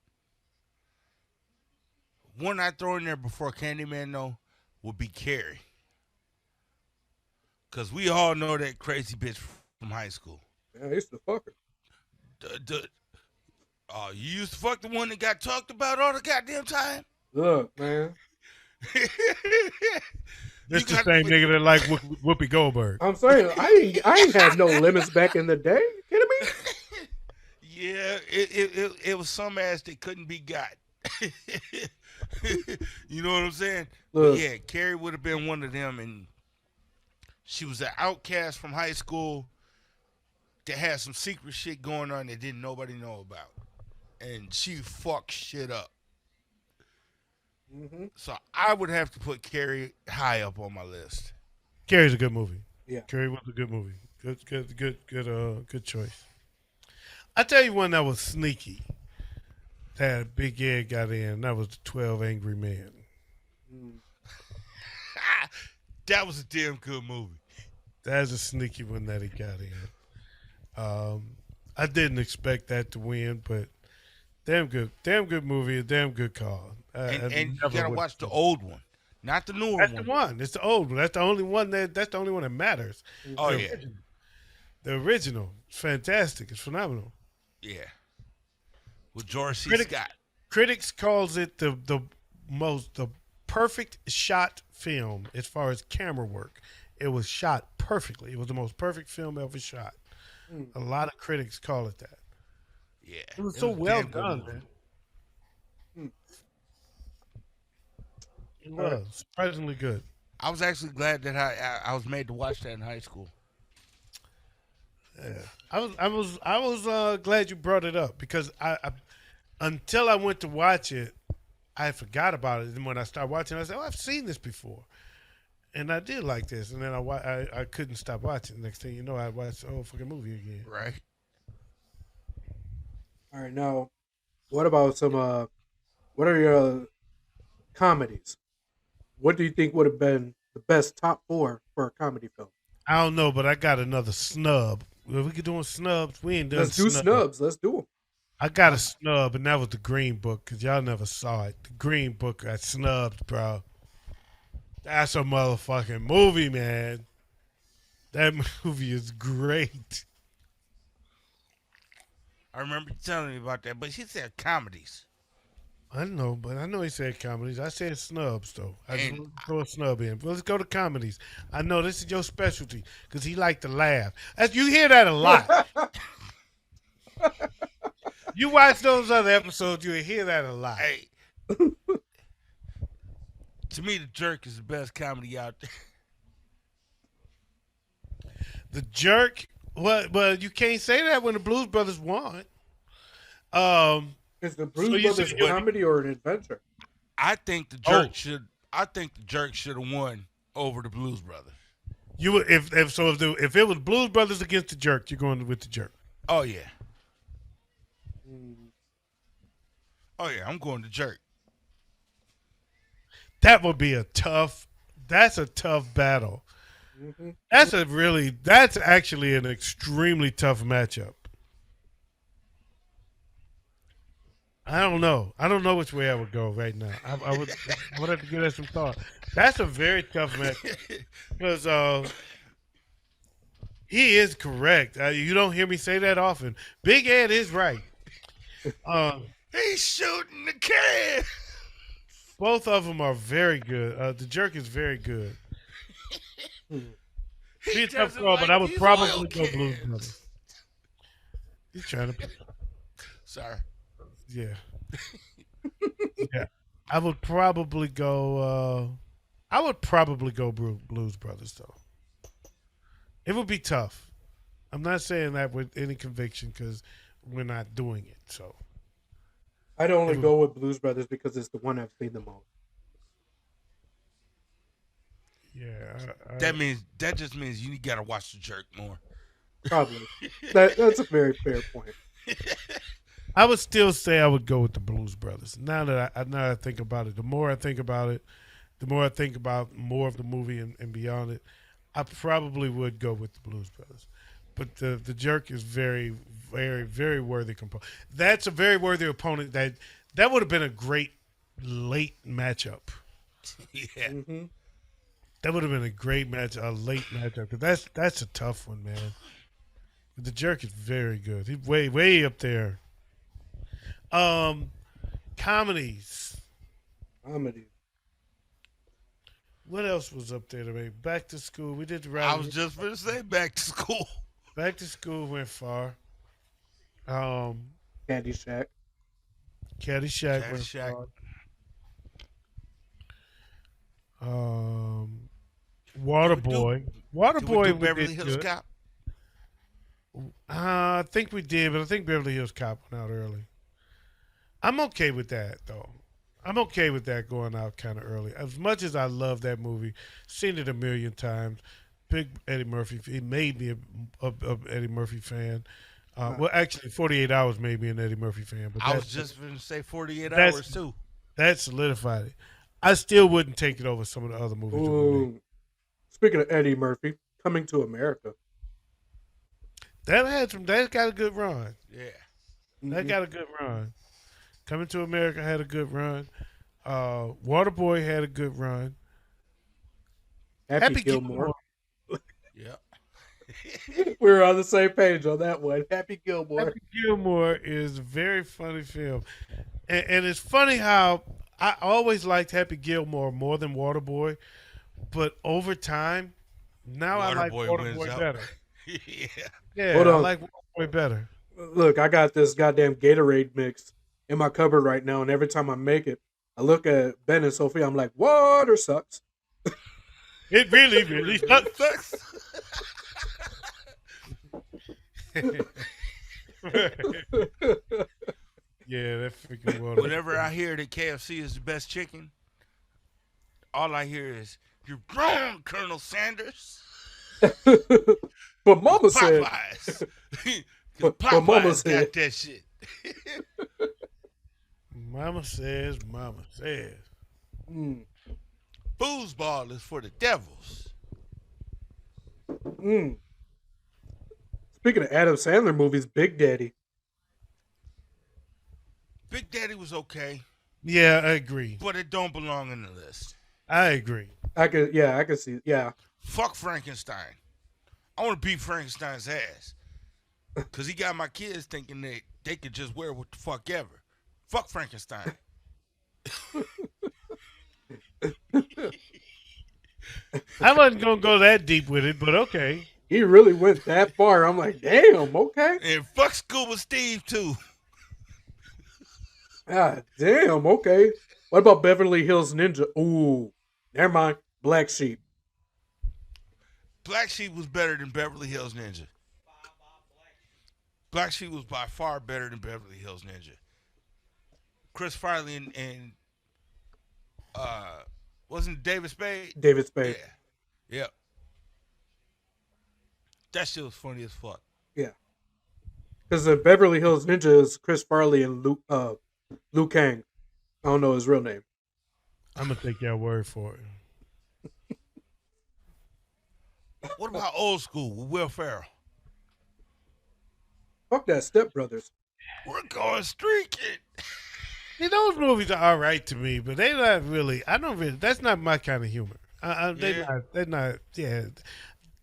One I throw in there before Candyman, though, would be Carrie. Because we all know that crazy bitch from high school. Yeah, I used to fuck her. You used to fuck the one that got talked about all the goddamn time? Look, man. This the same nigga that like Whoopi Goldberg. I'm saying, I ain't had no limits back in the day. You kidding me? Yeah, it was some ass that couldn't be got. You know what I'm saying? Look. But yeah, Carrie would have been one of them, and she was an outcast from high school that had some secret shit going on that didn't nobody know about, and she fucked shit up. Mm-hmm. So I would have to put Carrie high up on my list. Carrie's a good movie. Yeah. Carrie was a good movie. Good choice. I tell you one that was sneaky. That Big Ed got in. That was the 12 Angry Men. That was a damn good movie. That's a sneaky one that he got in. I didn't expect that to win, but damn good movie, a damn good call. And you gotta watch the old one, not the newer one. That's the one. It's the old one. That's the only one that matters. Oh yeah. The original. It's fantastic. It's phenomenal. Yeah. With George C. Scott. Critics calls it the perfect shot film as far as camera work. It was shot perfectly. It was the most perfect film ever shot. A lot of critics call it that. Yeah. It was so well done, man. It was surprisingly good. I was actually glad that I was made to watch that in high school. I was glad you brought it up because I until I went to watch it, I forgot about it. And when I started watching, I said, "Oh, I've seen this before," and I did like this. And then I couldn't stop watching. Next thing you know, I watched the whole fucking movie again. Right. All right, now, what about some? What are your comedies? What do you think would have been the best top four for a comedy film? I don't know, but I got another snub. If we could do snubs, we ain't done Let's do snubs. Let's do them. I got a snub, and that was the Green Book because y'all never saw it. The Green Book got snubbed, bro. That's a motherfucking movie, man. That movie is great. I remember you telling me about that, but she said comedies. I know, but I know he said comedies. I said snubs, though. I just And want to throw a snub in. Well, let's go to comedies. I know this is your specialty because he liked to laugh. You hear that a lot. You watch those other episodes, you hear that a lot. Hey, to me, The Jerk is the best comedy out there. The Jerk. Well, you can't say that when the Blues Brothers won. Is the So Blues you Brothers said a comedy or an adventure? I think the Jerk should. I think the Jerk should have won over the Blues Brothers. You would if it was Blues Brothers against the Jerk, you're going with the Jerk. Oh yeah. Oh yeah, I'm going to Jerk. That would be that's a tough battle. Mm-hmm. That's actually an extremely tough matchup. I don't know. I don't know which way I would go right now. I would have to give that some thought. That's a very tough matchup because he is correct. You don't hear me say that often. Big Ed is right. He's shooting the can. Both of them are very good. The Jerk is very good. Be a tough call, but I would probably go Blues Brothers. He's trying to. Sorry. Yeah. Yeah. I would probably go. Blues Brothers though. It would be tough. I'm not saying that with any conviction because we're not doing it. So I'd only go with Blues Brothers because it's the one I've seen the most. yeah, That just means you got to watch The Jerk more. Probably. That's a very fair point. I would still say I would go with the Blues Brothers. Now that I think about it, the more I think about it, the more I think about more of the movie and beyond it, I probably would go with the Blues Brothers. But the Jerk is very, very, very worthy component. That's a very worthy opponent. That would have been a great late matchup. Yeah. Mm-hmm. That would have been a great a late matchup. 'Cause that's a tough one, man. But the Jerk is very good. He's way, way up there. Comedies. Comedy. What else was up there to me? Back to School. We did the I was just going to say Back to School. Back to School went far. Caddyshack. Caddyshack went Caddyshack. far. Waterboy. Did Waterboy we do we Beverly did Hills good. Cop? I think we did, but I think Beverly Hills Cop went out early. I'm okay with that, though. I'm okay with that going out kind of early. As much as I love that movie, seen it a million times. Big Eddie Murphy. He made me a Eddie Murphy fan. Well, actually, 48 Hours made me an Eddie Murphy fan. But I was just going to say 48 that's- Hours, too. that solidified it. I still wouldn't take it over some of the other movies. that we made. Ooh. Speaking of Eddie Murphy, Coming to America. That got a good run. Yeah. That got a good run. Coming to America had a good run. Waterboy had a good run. Happy Gilmore. Yeah. We're on the same page on that one. Happy Gilmore. Happy Gilmore is a very funny film. And it's funny how I always liked Happy Gilmore more than Waterboy, but over time, now I like Waterboy wins Waterboy out. better. Yeah. Yeah, Hold I on. like Waterboy better. Look, I got this goddamn Gatorade mix in my cupboard right now, and every time I make it, I look at Ben and Sophie. I'm like, water sucks. It really, really sucks. Yeah, that freaking world. Whenever I hear that KFC is the best chicken, all I hear is, "You're wrong, Colonel Sanders." But Mama said. Popeyes. But Popeyes Mama said. got that shit. Mama says, Mama says. Mm, Foosball is for the devils. mm. Speaking of Adam Sandler movies, Big Daddy. Big Daddy was okay, Yeah, I agree. but it don't belong in the list. I agree. I could see. Yeah, Fuck Frankenstein. I want to beat Frankenstein's ass. Because he got my kids thinking that they could just wear what the fuck ever. Fuck Frankenstein. I wasn't gonna go that deep with it, but okay. he really went that far. I'm like, damn, okay. And fuck Scuba Steve, too. Ah, damn, okay. What about Beverly Hills Ninja? Ooh, never mind. Black Sheep. Black Sheep was better than Beverly Hills Ninja. Black Sheep was by far better than Beverly Hills Ninja. Chris Farley and wasn't David Spade? David Spade. Yeah. Yep. That shit was funny as fuck. Yeah. Because the Beverly Hills Ninja is Chris Farley and Liu Kang. I don't know his real name. I'm gonna take your word for it. What about Old School with Will Ferrell? Fuck that, Step Brothers. We're going streaking. See, those movies are all right to me, but they're not really. I don't really. That's not my kind of humor. They're not. Yeah,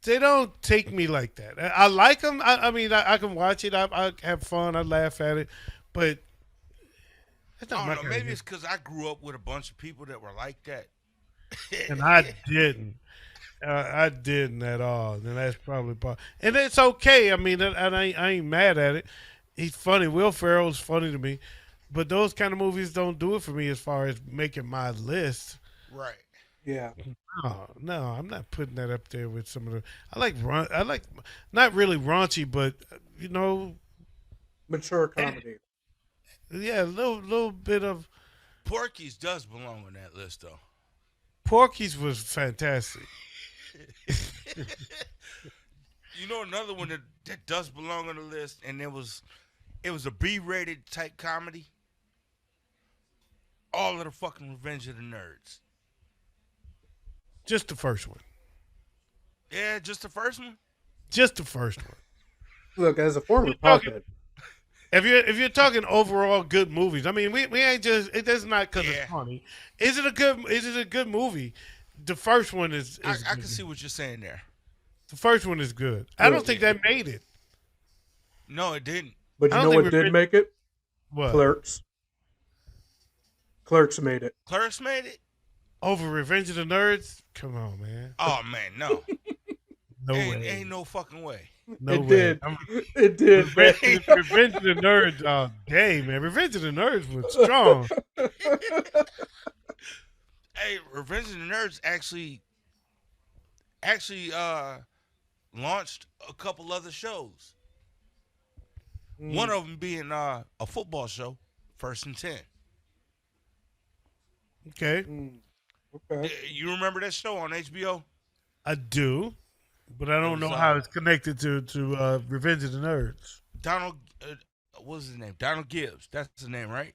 they don't take me like that. I like them. I mean, I can watch it. I have fun. I laugh at it, but that's not I my don't know. kind of Maybe it's humor. because I grew up with a bunch of people that were like that. And I didn't. I didn't at all, and that's probably part. And it's okay. I mean, I ain't mad at it. He's funny. Will Ferrell's funny to me, but those kind of movies don't do it for me as far as making my list. Right. Yeah. No, I'm not putting that up there with some of the. I like not really raunchy, but you know, Mature comedy. yeah, a little bit of. Porky's does belong on that list, though. Porky's was fantastic. You know another one that does belong on the list, and it was a B-rated type comedy. All of the fucking Revenge of the Nerds. Just the first one. Yeah, just the first one. Just the first one. Look, as a former talking- pothead, If you're talking overall good movies, I mean we ain't just it does not because Yeah. it's funny. Is it a good movie? The first one is I good. can see what you're saying there. The first one is good. I don't think that made it. No, it didn't. but I you don't know think what we're did make it? What? Clerks. Clerks made it. Clerks made it? Over Revenge of the Nerds? Come on, man. Oh, man, no. No ain't, way. ain't no fucking way. No it way. did. It did. Revenge of the Nerds all day, man. Revenge of the Nerds was strong. Hey, Revenge of the Nerds actually launched a couple other shows. One of them being a football show, First and 10. Okay. Okay. You remember that show on HBO? I do, but I don't know was, how it's connected to Revenge of the Nerds. Donald, what was his name? Donald Gibbs. That's his name, right?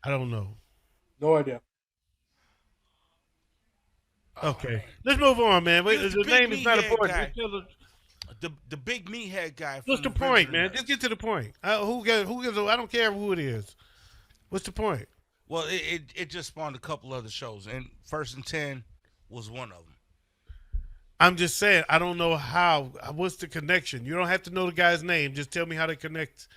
I don't know. No idea. Okay. Let's move on, man. Wait, He was the the name big is not meathead important. guy. Just tell the- The big meathead guy. What's the from Revenge point, of the man? Nerds. Just get to the point. Who gives a, I don't care who it is. What's the point? Well, it just spawned a couple other shows, and First and 10 was one of them. I'm just saying, I don't know how. What's the connection? You don't have to know the guy's name. Just tell me how they connect.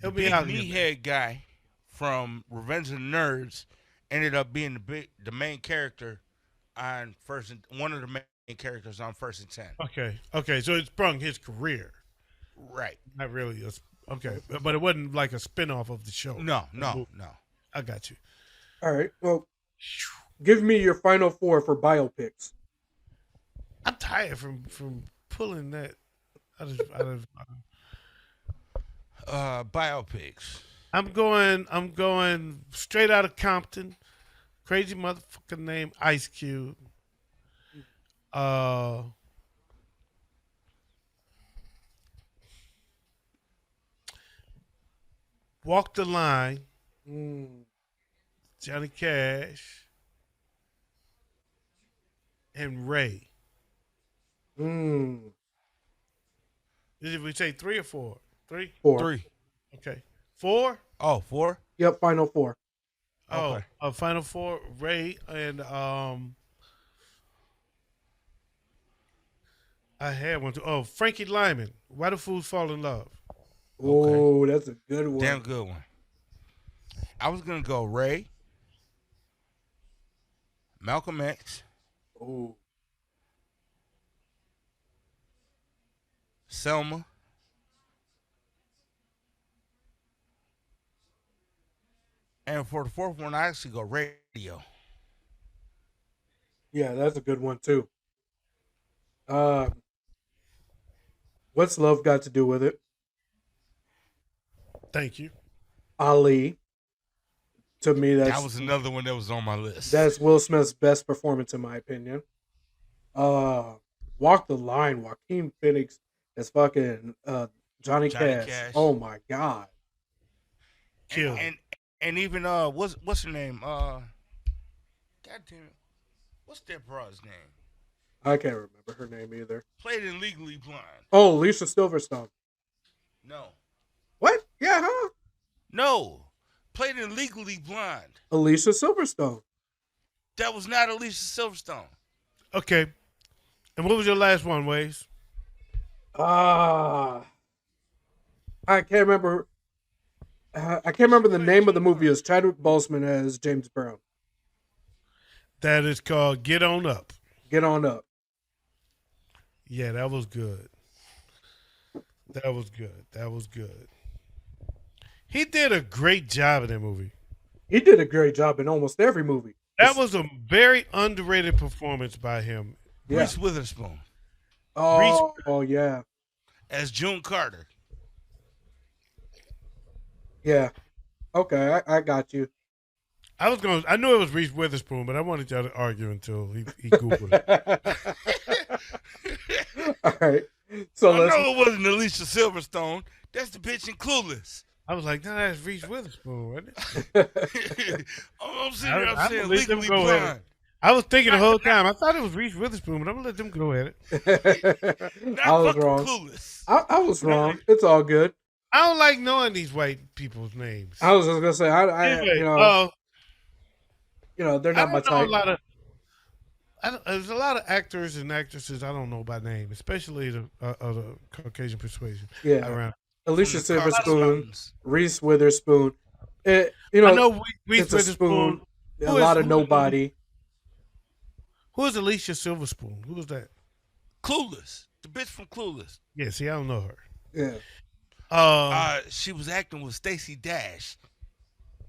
Help me Big out here, man. meathead guy from Revenge of the Nerds ended up being the main character on one of the main characters on First and 10. Okay. So it sprung his career. Right. Not really. Okay. But it wasn't like a spinoff of the show. No. I got you. All right. Well, give me your final four for biopics. I'm tired from pulling that. Biopics. I'm going straight out of Compton. Crazy motherfucker named Ice Cube. Uh, Walk the Line. Mm. Johnny Cash and Ray. Mm. Did we say 3 or 4? 3. 4. 3. Okay. 4. Oh, 4? Yep, final 4. Oh, Okay. Final 4. Ray and I had one too. Oh, Frankie Lyman. Why do fools fall in love? Oh, that's a good one. Damn good one. I was gonna go Ray, Malcolm X, Oh, Selma, and for the 4th one, I actually go radio. yeah, that's a good one too. Uh, what's love got to do with it? Thank you. Ali. To me, That was another one that was on my list. that's Will Smith's best performance in my opinion. Walk the Line. Joaquin Phoenix as fucking Johnny Cash. Oh my god. Kill. And even what's her name? God damn it. What's that broad's name? I can't remember her name either. Played in Legally Blonde. Oh, Lisa Silverstone. No. What? Yeah, huh? No. Played in Legally Blonde. Alicia Silverstone. That was not Alicia Silverstone. Okay. And what was your last one, Waze? I can't remember. I can't remember the name of the movie. It's Chadwick Boseman as James Brown. That is called Get On Up. Get On Up. Yeah, that was good. That was good. That was good. He did a great job in that movie. He did a great job in almost every movie. That was a very underrated performance by him. Yeah. Reese Witherspoon Oh yeah. as June Carter. Yeah. Okay, I got you. I knew it was Reese Witherspoon, but I wanted y'all to argue until he Googled it. All right. So I let's. know it wasn't Alicia Silverstone. That's the bitch in Clueless. I was like, no, that's Reese Witherspoon, wasn't it? I'm sitting there, I I'm saying believe them Legally go ahead. Blonde. I was thinking the whole time. I thought it was Reese Witherspoon, but I'm gonna let them go at it. Not I was fucking wrong. Clueless. I was wrong. It's all good. I don't like knowing these white people's names. I was just gonna say, Anyway, they're I not my don't know type. there's a lot of actors and actresses I don't know by name, especially the Caucasian persuasion. Yeah. Around. Alicia From the Carter Silverstone, Mountains. Reese Witherspoon. I know Reese it's a Witherspoon. spoon. A lot of nobody. Who is Alicia Silverspoon? Who was that? Clueless. The bitch from Clueless. Yeah, see, I don't know her. Yeah. She was acting with Stacey Dash.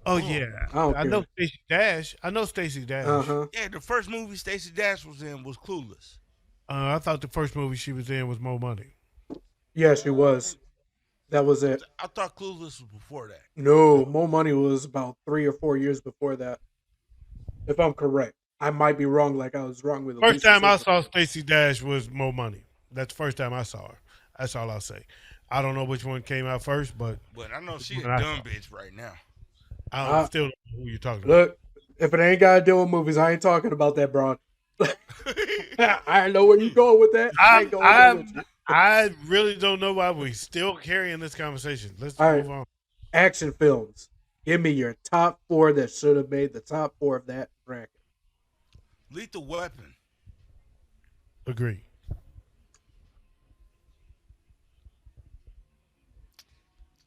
Yeah, I know Stacey Dash. I know Stacey Dash. Uh-huh. Yeah, the first movie Stacey Dash was in was Clueless. I thought the first movie she was in was Mo Money. Yeah, she was. That was it. I thought Clueless was before that. No, Mo Money was about 3 or 4 years before that. If I'm correct. I might be wrong, like I was wrong with First Alicia time I Silverstone. saw Stacey Dash was Mo Money. That's the first time I saw her. That's all I'll say. I don't know which one came out first, but But I know she a When I dumb saw- bitch right now. I still don't know who you're talking about. Look, if it ain't got to do with movies, I ain't talking about that, broad. I know where you going with that. I ain't going there with you. I really don't know why we're still carrying this conversation. Let's All right. move on. Action films. Give me your top 4 that should have made the top 4 of that bracket. Lethal Weapon. Agree.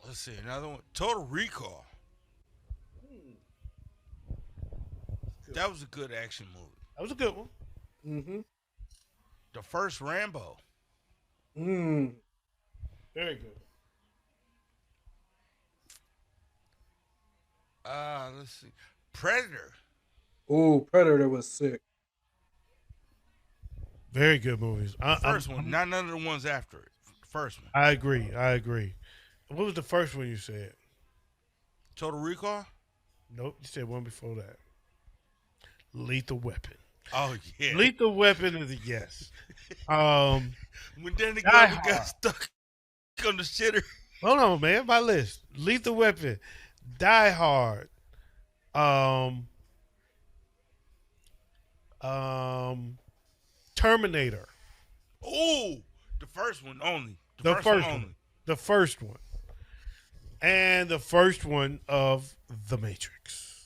Let's see, another one. Total Recall. That was a good action movie. That was a good one. Mm-hmm. The first Rambo. Mm. Very good. Let's see. Predator. Ooh, Predator was sick. Very good movies. First one, not none of the ones after it. first one. I agree. What was the first one you said? Total Recall? Nope, you said one before that. Lethal Weapon. Oh, yeah. Lethal Weapon is a yes. When Danny Die Glover Hard. got stuck on the shitter. Hold on, man. My list: Lethal Weapon, Die Hard, Terminator. Oh, the first one only. The first one. The first one. And the first one of The Matrix.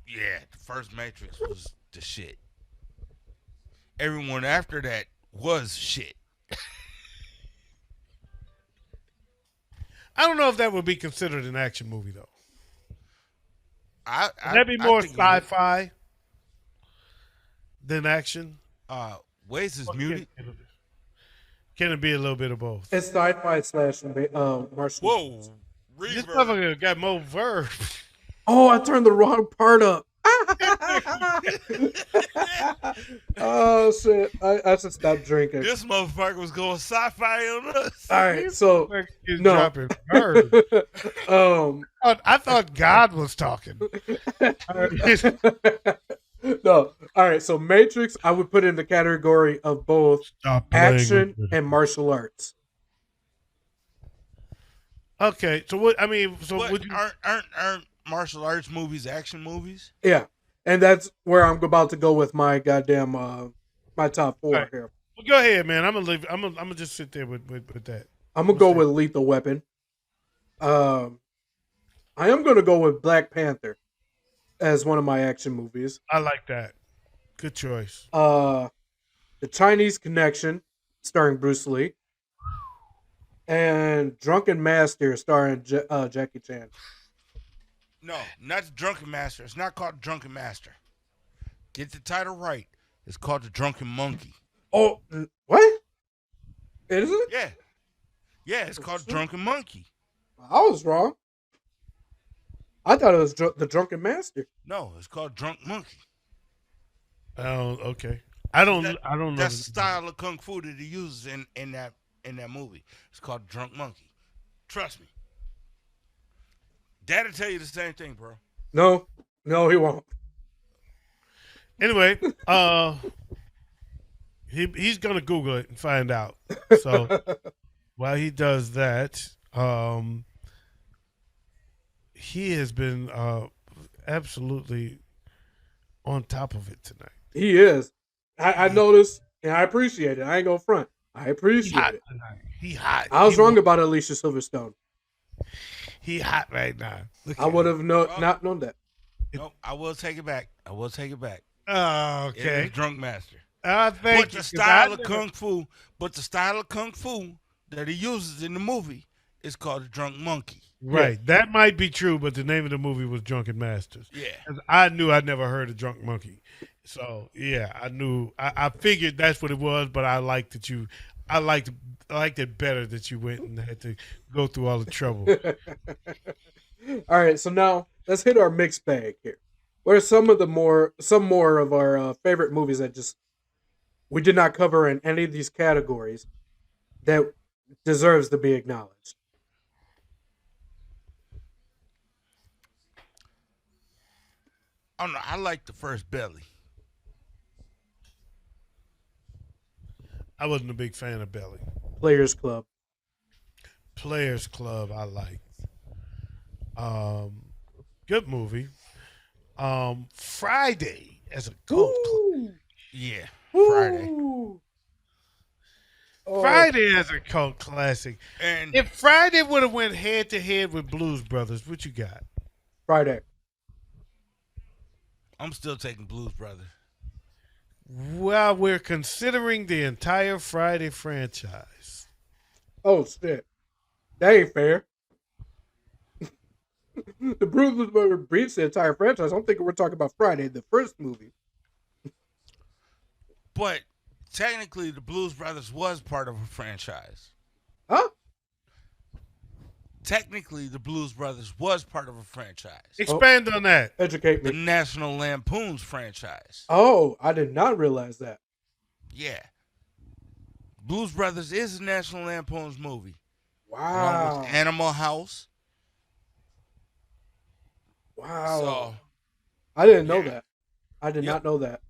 Yeah, the first Matrix was the shit. Everyone after that was shit. I don't know if that would be considered an action movie, though. Would Would that be more sci-fi than action? Waze is muted. Can it be a little bit of both? It's sci-fi slash martial. Whoa, This reverb. motherfucker got more verbs. Oh, I turned the wrong part up. Oh shit! I should stop drinking. This motherfucker was going sci-fi on us. All right, so He's no. dropping verbs. I thought God was talking. No. All right, so Matrix, I would put in the category of both Stop playing action with me. and martial arts. Okay, so what? I mean, so But would you? aren't martial arts movies action movies? Yeah, and that's where I'm about to go with my goddamn my top four Right. here. Well, go ahead, man. I'm gonna leave. I'm gonna just sit there with that. I'm gonna go with Lethal Weapon. I am gonna go with Black Panther as one of my action movies. I like that. Good choice. The Chinese Connection, starring Bruce Lee, and Drunken Master, starring Jackie Chan. No, not the Drunken Master. It's not called Drunken Master. Get the title right. It's called the Drunken Monkey. Oh, what? Is it? Yeah. Yeah, it's called Drunken Monkey. I was wrong. I thought it was the Drunken Master. No, it's called Drunk Monkey. Oh, okay. I don't know. That's the style of kung fu that he uses in that movie. It's called Drunk Monkey. Trust me. Dad'll tell you the same thing, bro. No, he won't. Anyway, he's gonna Google it and find out. So while he does that, he has been absolutely on top of it tonight. He is. I noticed, and I appreciate it. I ain't gonna front. I appreciate it. He hot. I was wrong about Alicia Silverstone. He hot right now. Look I at would him. have not known that. Nope, I will take it back. Oh, It okay. is Drunk Master. Thank But you. the 'cause style I of never- kung fu that he uses in the movie is called the Drunk Monkey. Right. That might be true, but the name of the movie was Drunken Masters. Yeah. 'Cause I knew I'd never heard of Drunk Monkey. So yeah, I knew. I figured that's what it was, but I liked that you. I liked it better that you went and had to go through all the trouble. All right, so now let's hit our mixed bag here. What are some more of our favorite movies that just we did not cover in any of these categories that deserves to be acknowledged? I don't know. I like the first Belly. I wasn't a big fan of Belly. Players Club. Players Club, I liked. Good movie. Friday as a cult. Yeah. Woo! Friday. Oh, Friday as a cult classic. And If Friday would have went head to head with Blues Brothers, what you got? Friday. I'm still taking Blues Brothers. Well, we're considering the entire Friday franchise. Oh shit, that ain't fair. The Blues Brothers breeds the entire franchise. I'm thinking we're talking about Friday, the first movie. But technically, the Blues Brothers was part of a franchise. Huh? Technically, the Blues Brothers was part of a franchise. Expand on that. Educate The me. National Lampoon's franchise. Oh, I did not realize that. Yeah. Blues Brothers is a National Lampoon's movie, along Wow. with Animal House. Wow. So, I didn't know yeah. that. I did Yep. not know that.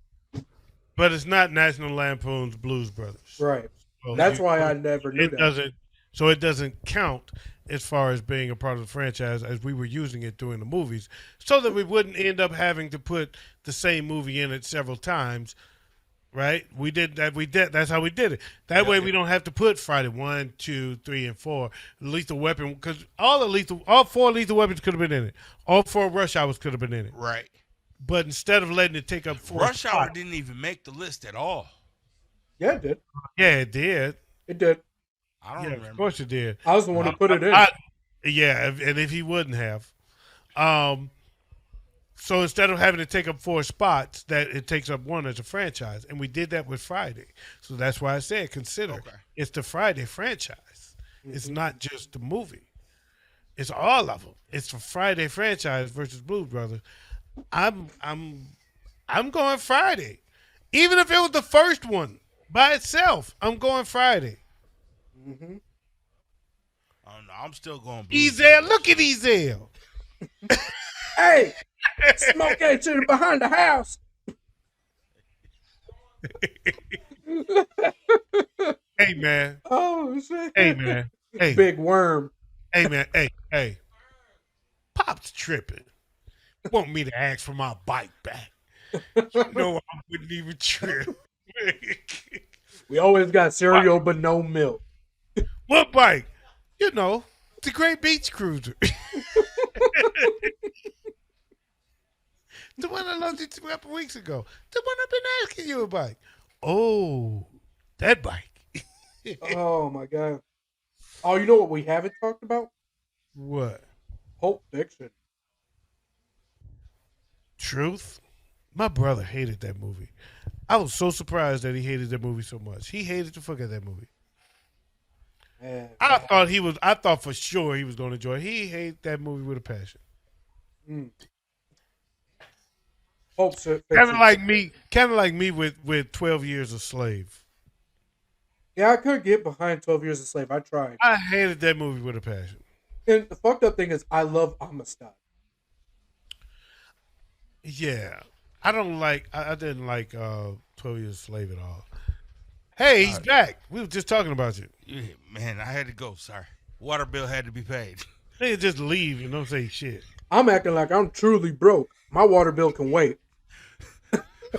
But it's not National Lampoon's Blues Brothers. Right. So That's why I never knew it that. doesn't. So it doesn't count as far as being a part of the franchise as we were using it during the movies, so that we wouldn't end up having to put the same movie in it several times. Right? We did that. That's how we did it. That way, we don't have to put Friday 1, 2, 3, and 4. Lethal Weapon, because all 4 Lethal Weapons could have been in it. All 4 Rush Hours could have been in it. right. But instead of letting it take up 4 Rush Hour spots- didn't even make the list at all. Yeah, it did. yeah, it did. It did. I don't Yeah, remember. of course it did. I was the one who put it in. Yeah, and if he wouldn't have, so instead of having to take up 4 spots, that it takes up 1 as a franchise, and we did that with Friday. So that's why I said consider it's the Friday franchise. It's not just the movie. It's all of them. It's the Friday franchise versus Blues Brothers. I'm going Friday, even if it was the first one by itself. I'm going Friday. Mm-hmm. I don't know. I'm still going Blues. Ezel, look at Ezel. Hey, smoke ain't to the behind the house. Hey man. Oh shit. Hey man. Hey. Big worm. Hey man. Hey. Pop's tripping. Want me to ask for my bike back? You know I wouldn't even trip. We always got cereal but no milk. What bike? You know, the Great Beach Cruiser. The one I loaned you a couple weeks ago. The one I've been asking you about. Oh, that bike. Oh my god. Oh, you know what we haven't talked about? What? Pulp Fiction. Truth? My brother hated that movie. I was so surprised that he hated that movie so much. He hated the fuck out of that movie. Man. I thought for sure he was going to enjoy it. He hated that movie with a passion. Pulp Fiction. Kind of like me with 12 Years a Slave. Yeah, I could get behind 12 Years a Slave. I tried. I hated that movie with a passion. And the fucked up thing is, I love Amistad. Yeah. I didn't like 12 Years a Slave at all. Hey, he's back. We were just talking about you. Yeah, man, I had to go. Sorry. Water bill had to be paid. They just leave and don't say shit. I'm acting like I'm truly broke. My water bill can wait.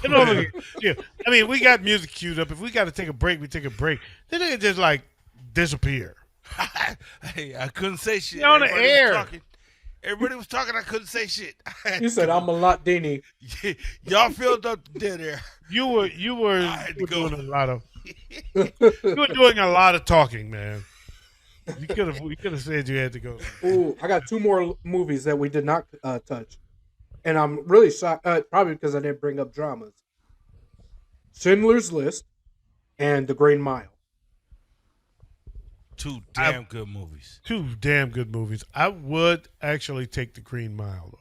You know, yeah. I mean, we got music queued up. If we got to take a break, we take a break. Then they just like disappear. Hey, I couldn't say shit. You're on the Everybody was air. talking. Everybody was talking. I couldn't say shit. You said I'm a lot Dini. Y'all filled up the dead air. You were had to go. doing a lot of talking, man. You could have said you had to go. Ooh, I got 2 more movies that we did not touch. And I'm really shocked, probably because I didn't bring up dramas. Schindler's List and The Green Mile. 2 damn good movies. 2 damn good movies. I would actually take The Green Mile though.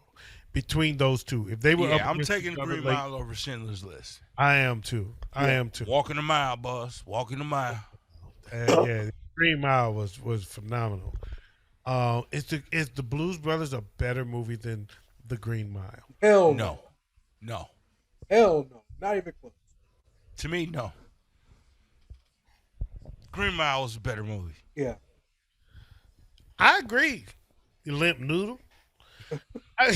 Between those 2, if they were, Yeah, up I'm against taking each The other, Green like, Mile over Schindler's List. I am too. I am too. Walking the mile, boss. Walking the mile. Yeah, The Green Mile was phenomenal. Is the Blues Brothers a better movie than The Green Mile? Hell No. No. Hell no. Not even close. To me, no. Green Mile was a better movie. Yeah. I agree. You limp noodle. I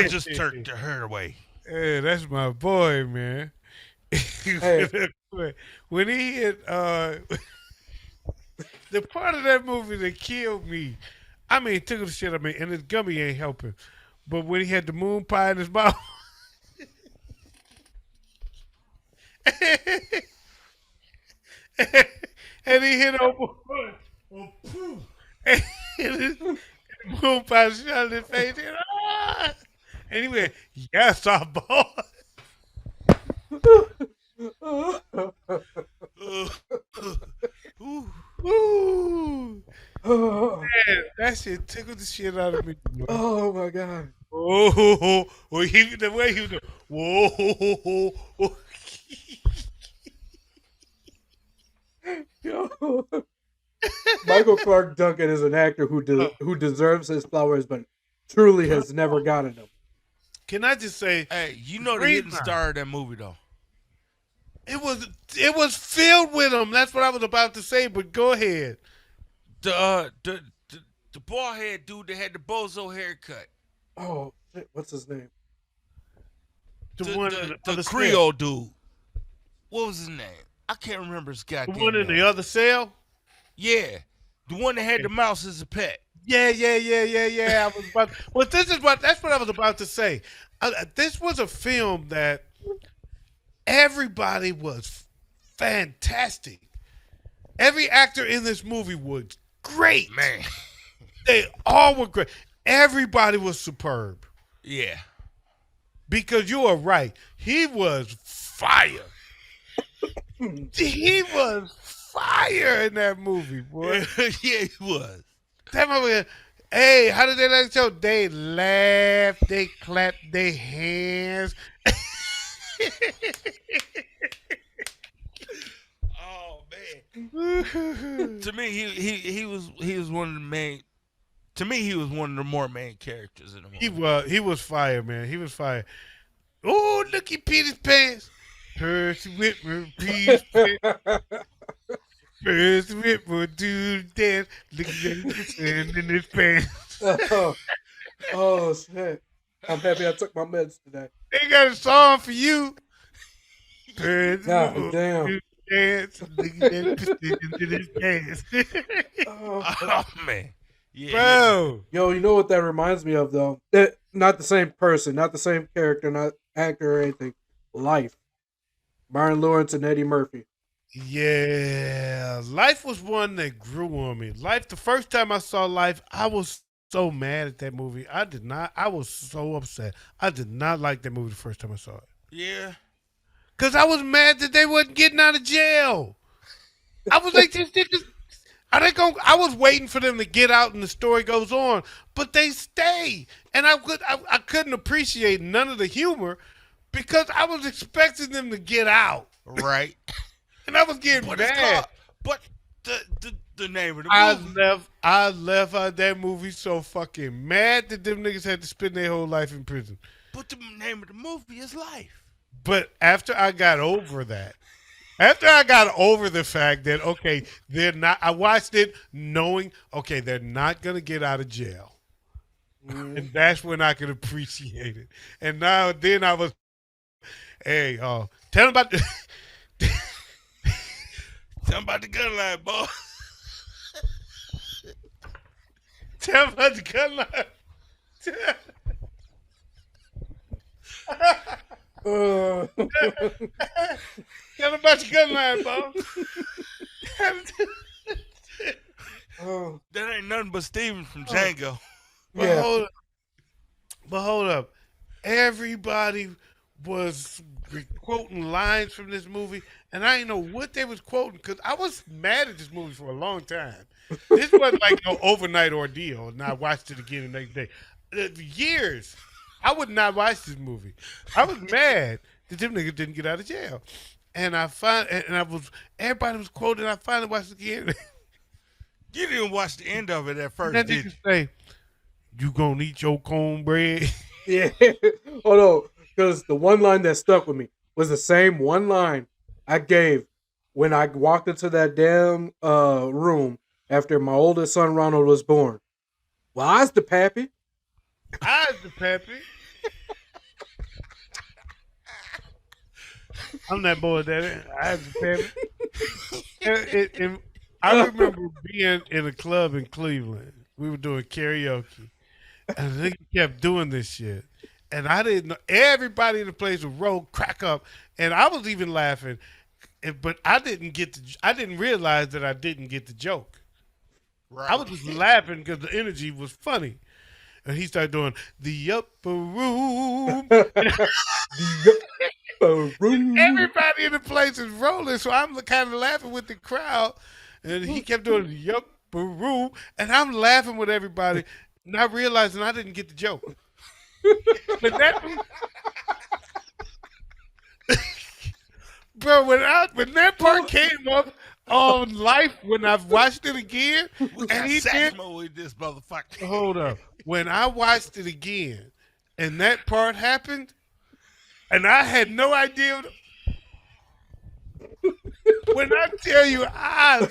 just turned her away. Hey, that's my boy, man. Hey. When he hit the part of that movie that killed me, I mean, it took the shit out of me, and his gummy ain't helping. But when he had the moon pie in his mouth, and he hit over, and his moon pie shot in his face, and he went, "Yes, our boy." Ooh. Ooh. Oh, Man, that shit tickled the shit out of me. Boy. oh my god. Oh, the way he was doing. Whoa. Yo. Michael Clark Duncan is an actor who deserves his flowers, but truly has never gotten them. Can I just say, Hey, you know the hidden star of that movie though. it was filled with them. That's what I was about to say. But go ahead. The bald head dude that had the bozo haircut. Oh, shit, what's his name? The Creole dude. What was his name? I can't remember his goddamn The one in name. the other cell. Yeah, the one that had the mouse as a pet. Yeah. I was about. Well, that's what I was about to say. This was a film that everybody was fantastic. Every actor in this movie was great. Man. They all were great. Everybody was superb. Yeah. Because you are right. He was fire. He was fire in that movie, boy. Yeah, he was. That movie, hey, how did they like the show? They laughed, they clapped their hands. Oh man. To me, he was one of the main. To me, he was one of the more main characters in the movie. He was fire, man. He was fire. Oh, look, he peed his pants. Percy Whitmer peed his pants. Percy Whitmer do the dance. Look at him in his pants. Oh shit! I'm happy I took my meds today. They got a song for you. Percy God Whitmer damn. do the dance. Look at him in his pants. Oh man. Yeah. Bro. Yo, you know what that reminds me of though? Not the same person, not the same character, not actor or anything. Life. Martin Lawrence and Eddie Murphy. Yeah, Life was one that grew on me. Life, the first time I saw Life, I was so mad at that movie. I was so upset. I did not like that movie the first time I saw it. Yeah. Because I was mad that they wasn't getting out of jail. I was like, this niggas, I was waiting for them to get out and the story goes on, but they stay. And I couldn't appreciate none of the humor because I was expecting them to get out. Right. And I was getting mad. But the name of the movie. I left out that movie so fucking mad that them niggas had to spend their whole life in prison. But the name of the movie is Life. But after I got over that, after I got over the fact that, okay, I watched it knowing, okay, they're not going to get out of jail. And that's when I could appreciate it. And then I was, hey, tell them about the... Tell them about the gun line, boy. Tell them about the gun line. Tell them about the gun line, boy. That ain't nothing but Steven from Django. But hold up. Everybody was quoting lines from this movie, and I didn't know what they was quoting because I was mad at this movie for a long time. This wasn't like no overnight ordeal, and I watched it again the next day. Years, I would not watch this movie. I was mad that them niggas didn't get out of jail, and everybody was quoting. I finally watched it again. You didn't watch the end of it at first, That did nigga you? say, "You gonna eat your cornbread?" Yeah. Oh no, because the one line that stuck with me was the same one line I gave when I walked into that damn room after my oldest son Ronald was born. Well, I's the pappy. I's the pappy. I'm that boy, daddy. I's the pappy. I remember being in a club in Cleveland. We were doing karaoke. And the nigga kept doing this shit. And I didn't know. Everybody in the place would roll, crack up. And I was even laughing. But I didn't realize that I didn't get the joke. Right. I was just laughing because the energy was funny. And he started doing the upper room. Everybody in the place is rolling, so I'm kind of laughing with the crowd. And he kept doing the room, and I'm laughing with everybody, not realizing I didn't get the joke. But bro, when that part came up on Life, when I've watched it again, and he did with this motherfucker. Hold up. When I watched it again, and that part happened, and I had no idea. When I tell you, I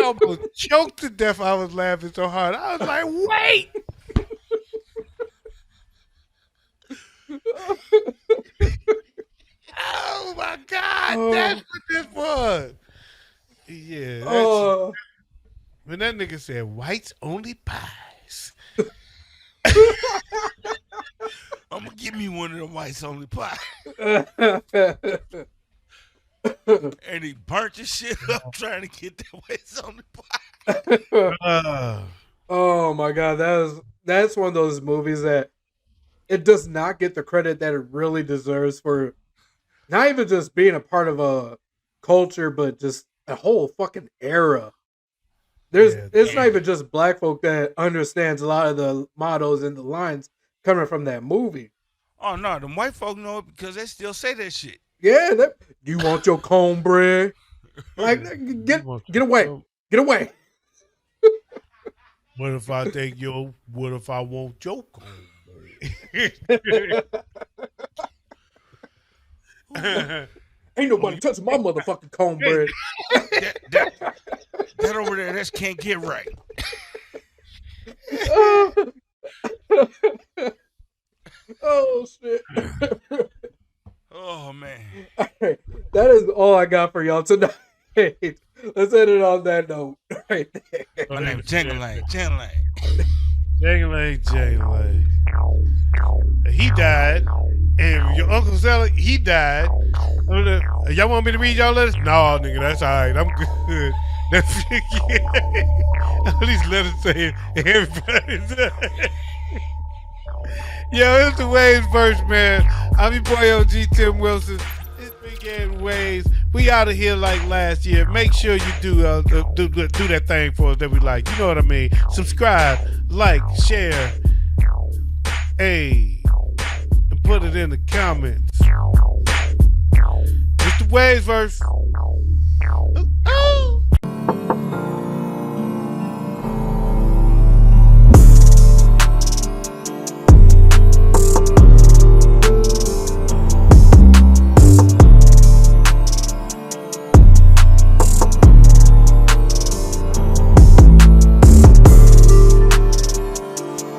almost choked to death. I was laughing so hard. I was like, wait. Oh my God, that's what this was. Yeah. When that nigga said whites only pies. I'm gonna give me one of them whites only pie. And he burnt his shit up trying to get that whites only pie. Oh my God, that's one of those movies that it does not get the credit that it really deserves for not even just being a part of a culture, but just a whole fucking era. It's not even just black folk that understands a lot of the mottos and the lines coming from that movie. Oh no, them white folk know it because they still say that shit. Yeah, you want your cornbread? Like, get away, get away. What if I want your cornbread? Ain't nobody touching my motherfucking cornbread. That over there, that can't get right. Oh shit. Oh man. All right. That is all I got for y'all tonight. Let's end it on that note. Right there. My name is Jangling. He died. And your Uncle Sally, he died. Y'all want me to read y'all letters? No, nigga, that's all right. I'm good. That's all these letters say everybody's Yo, it's the WayzVerse, man. I'm your boy OG Tim Wilson. It's Big Ed Ways. We out of here like last year. Make sure you do that thing for us that we like. You know what I mean? Subscribe, like, share. Hey. Put it in the comments. It's the WayzVerse.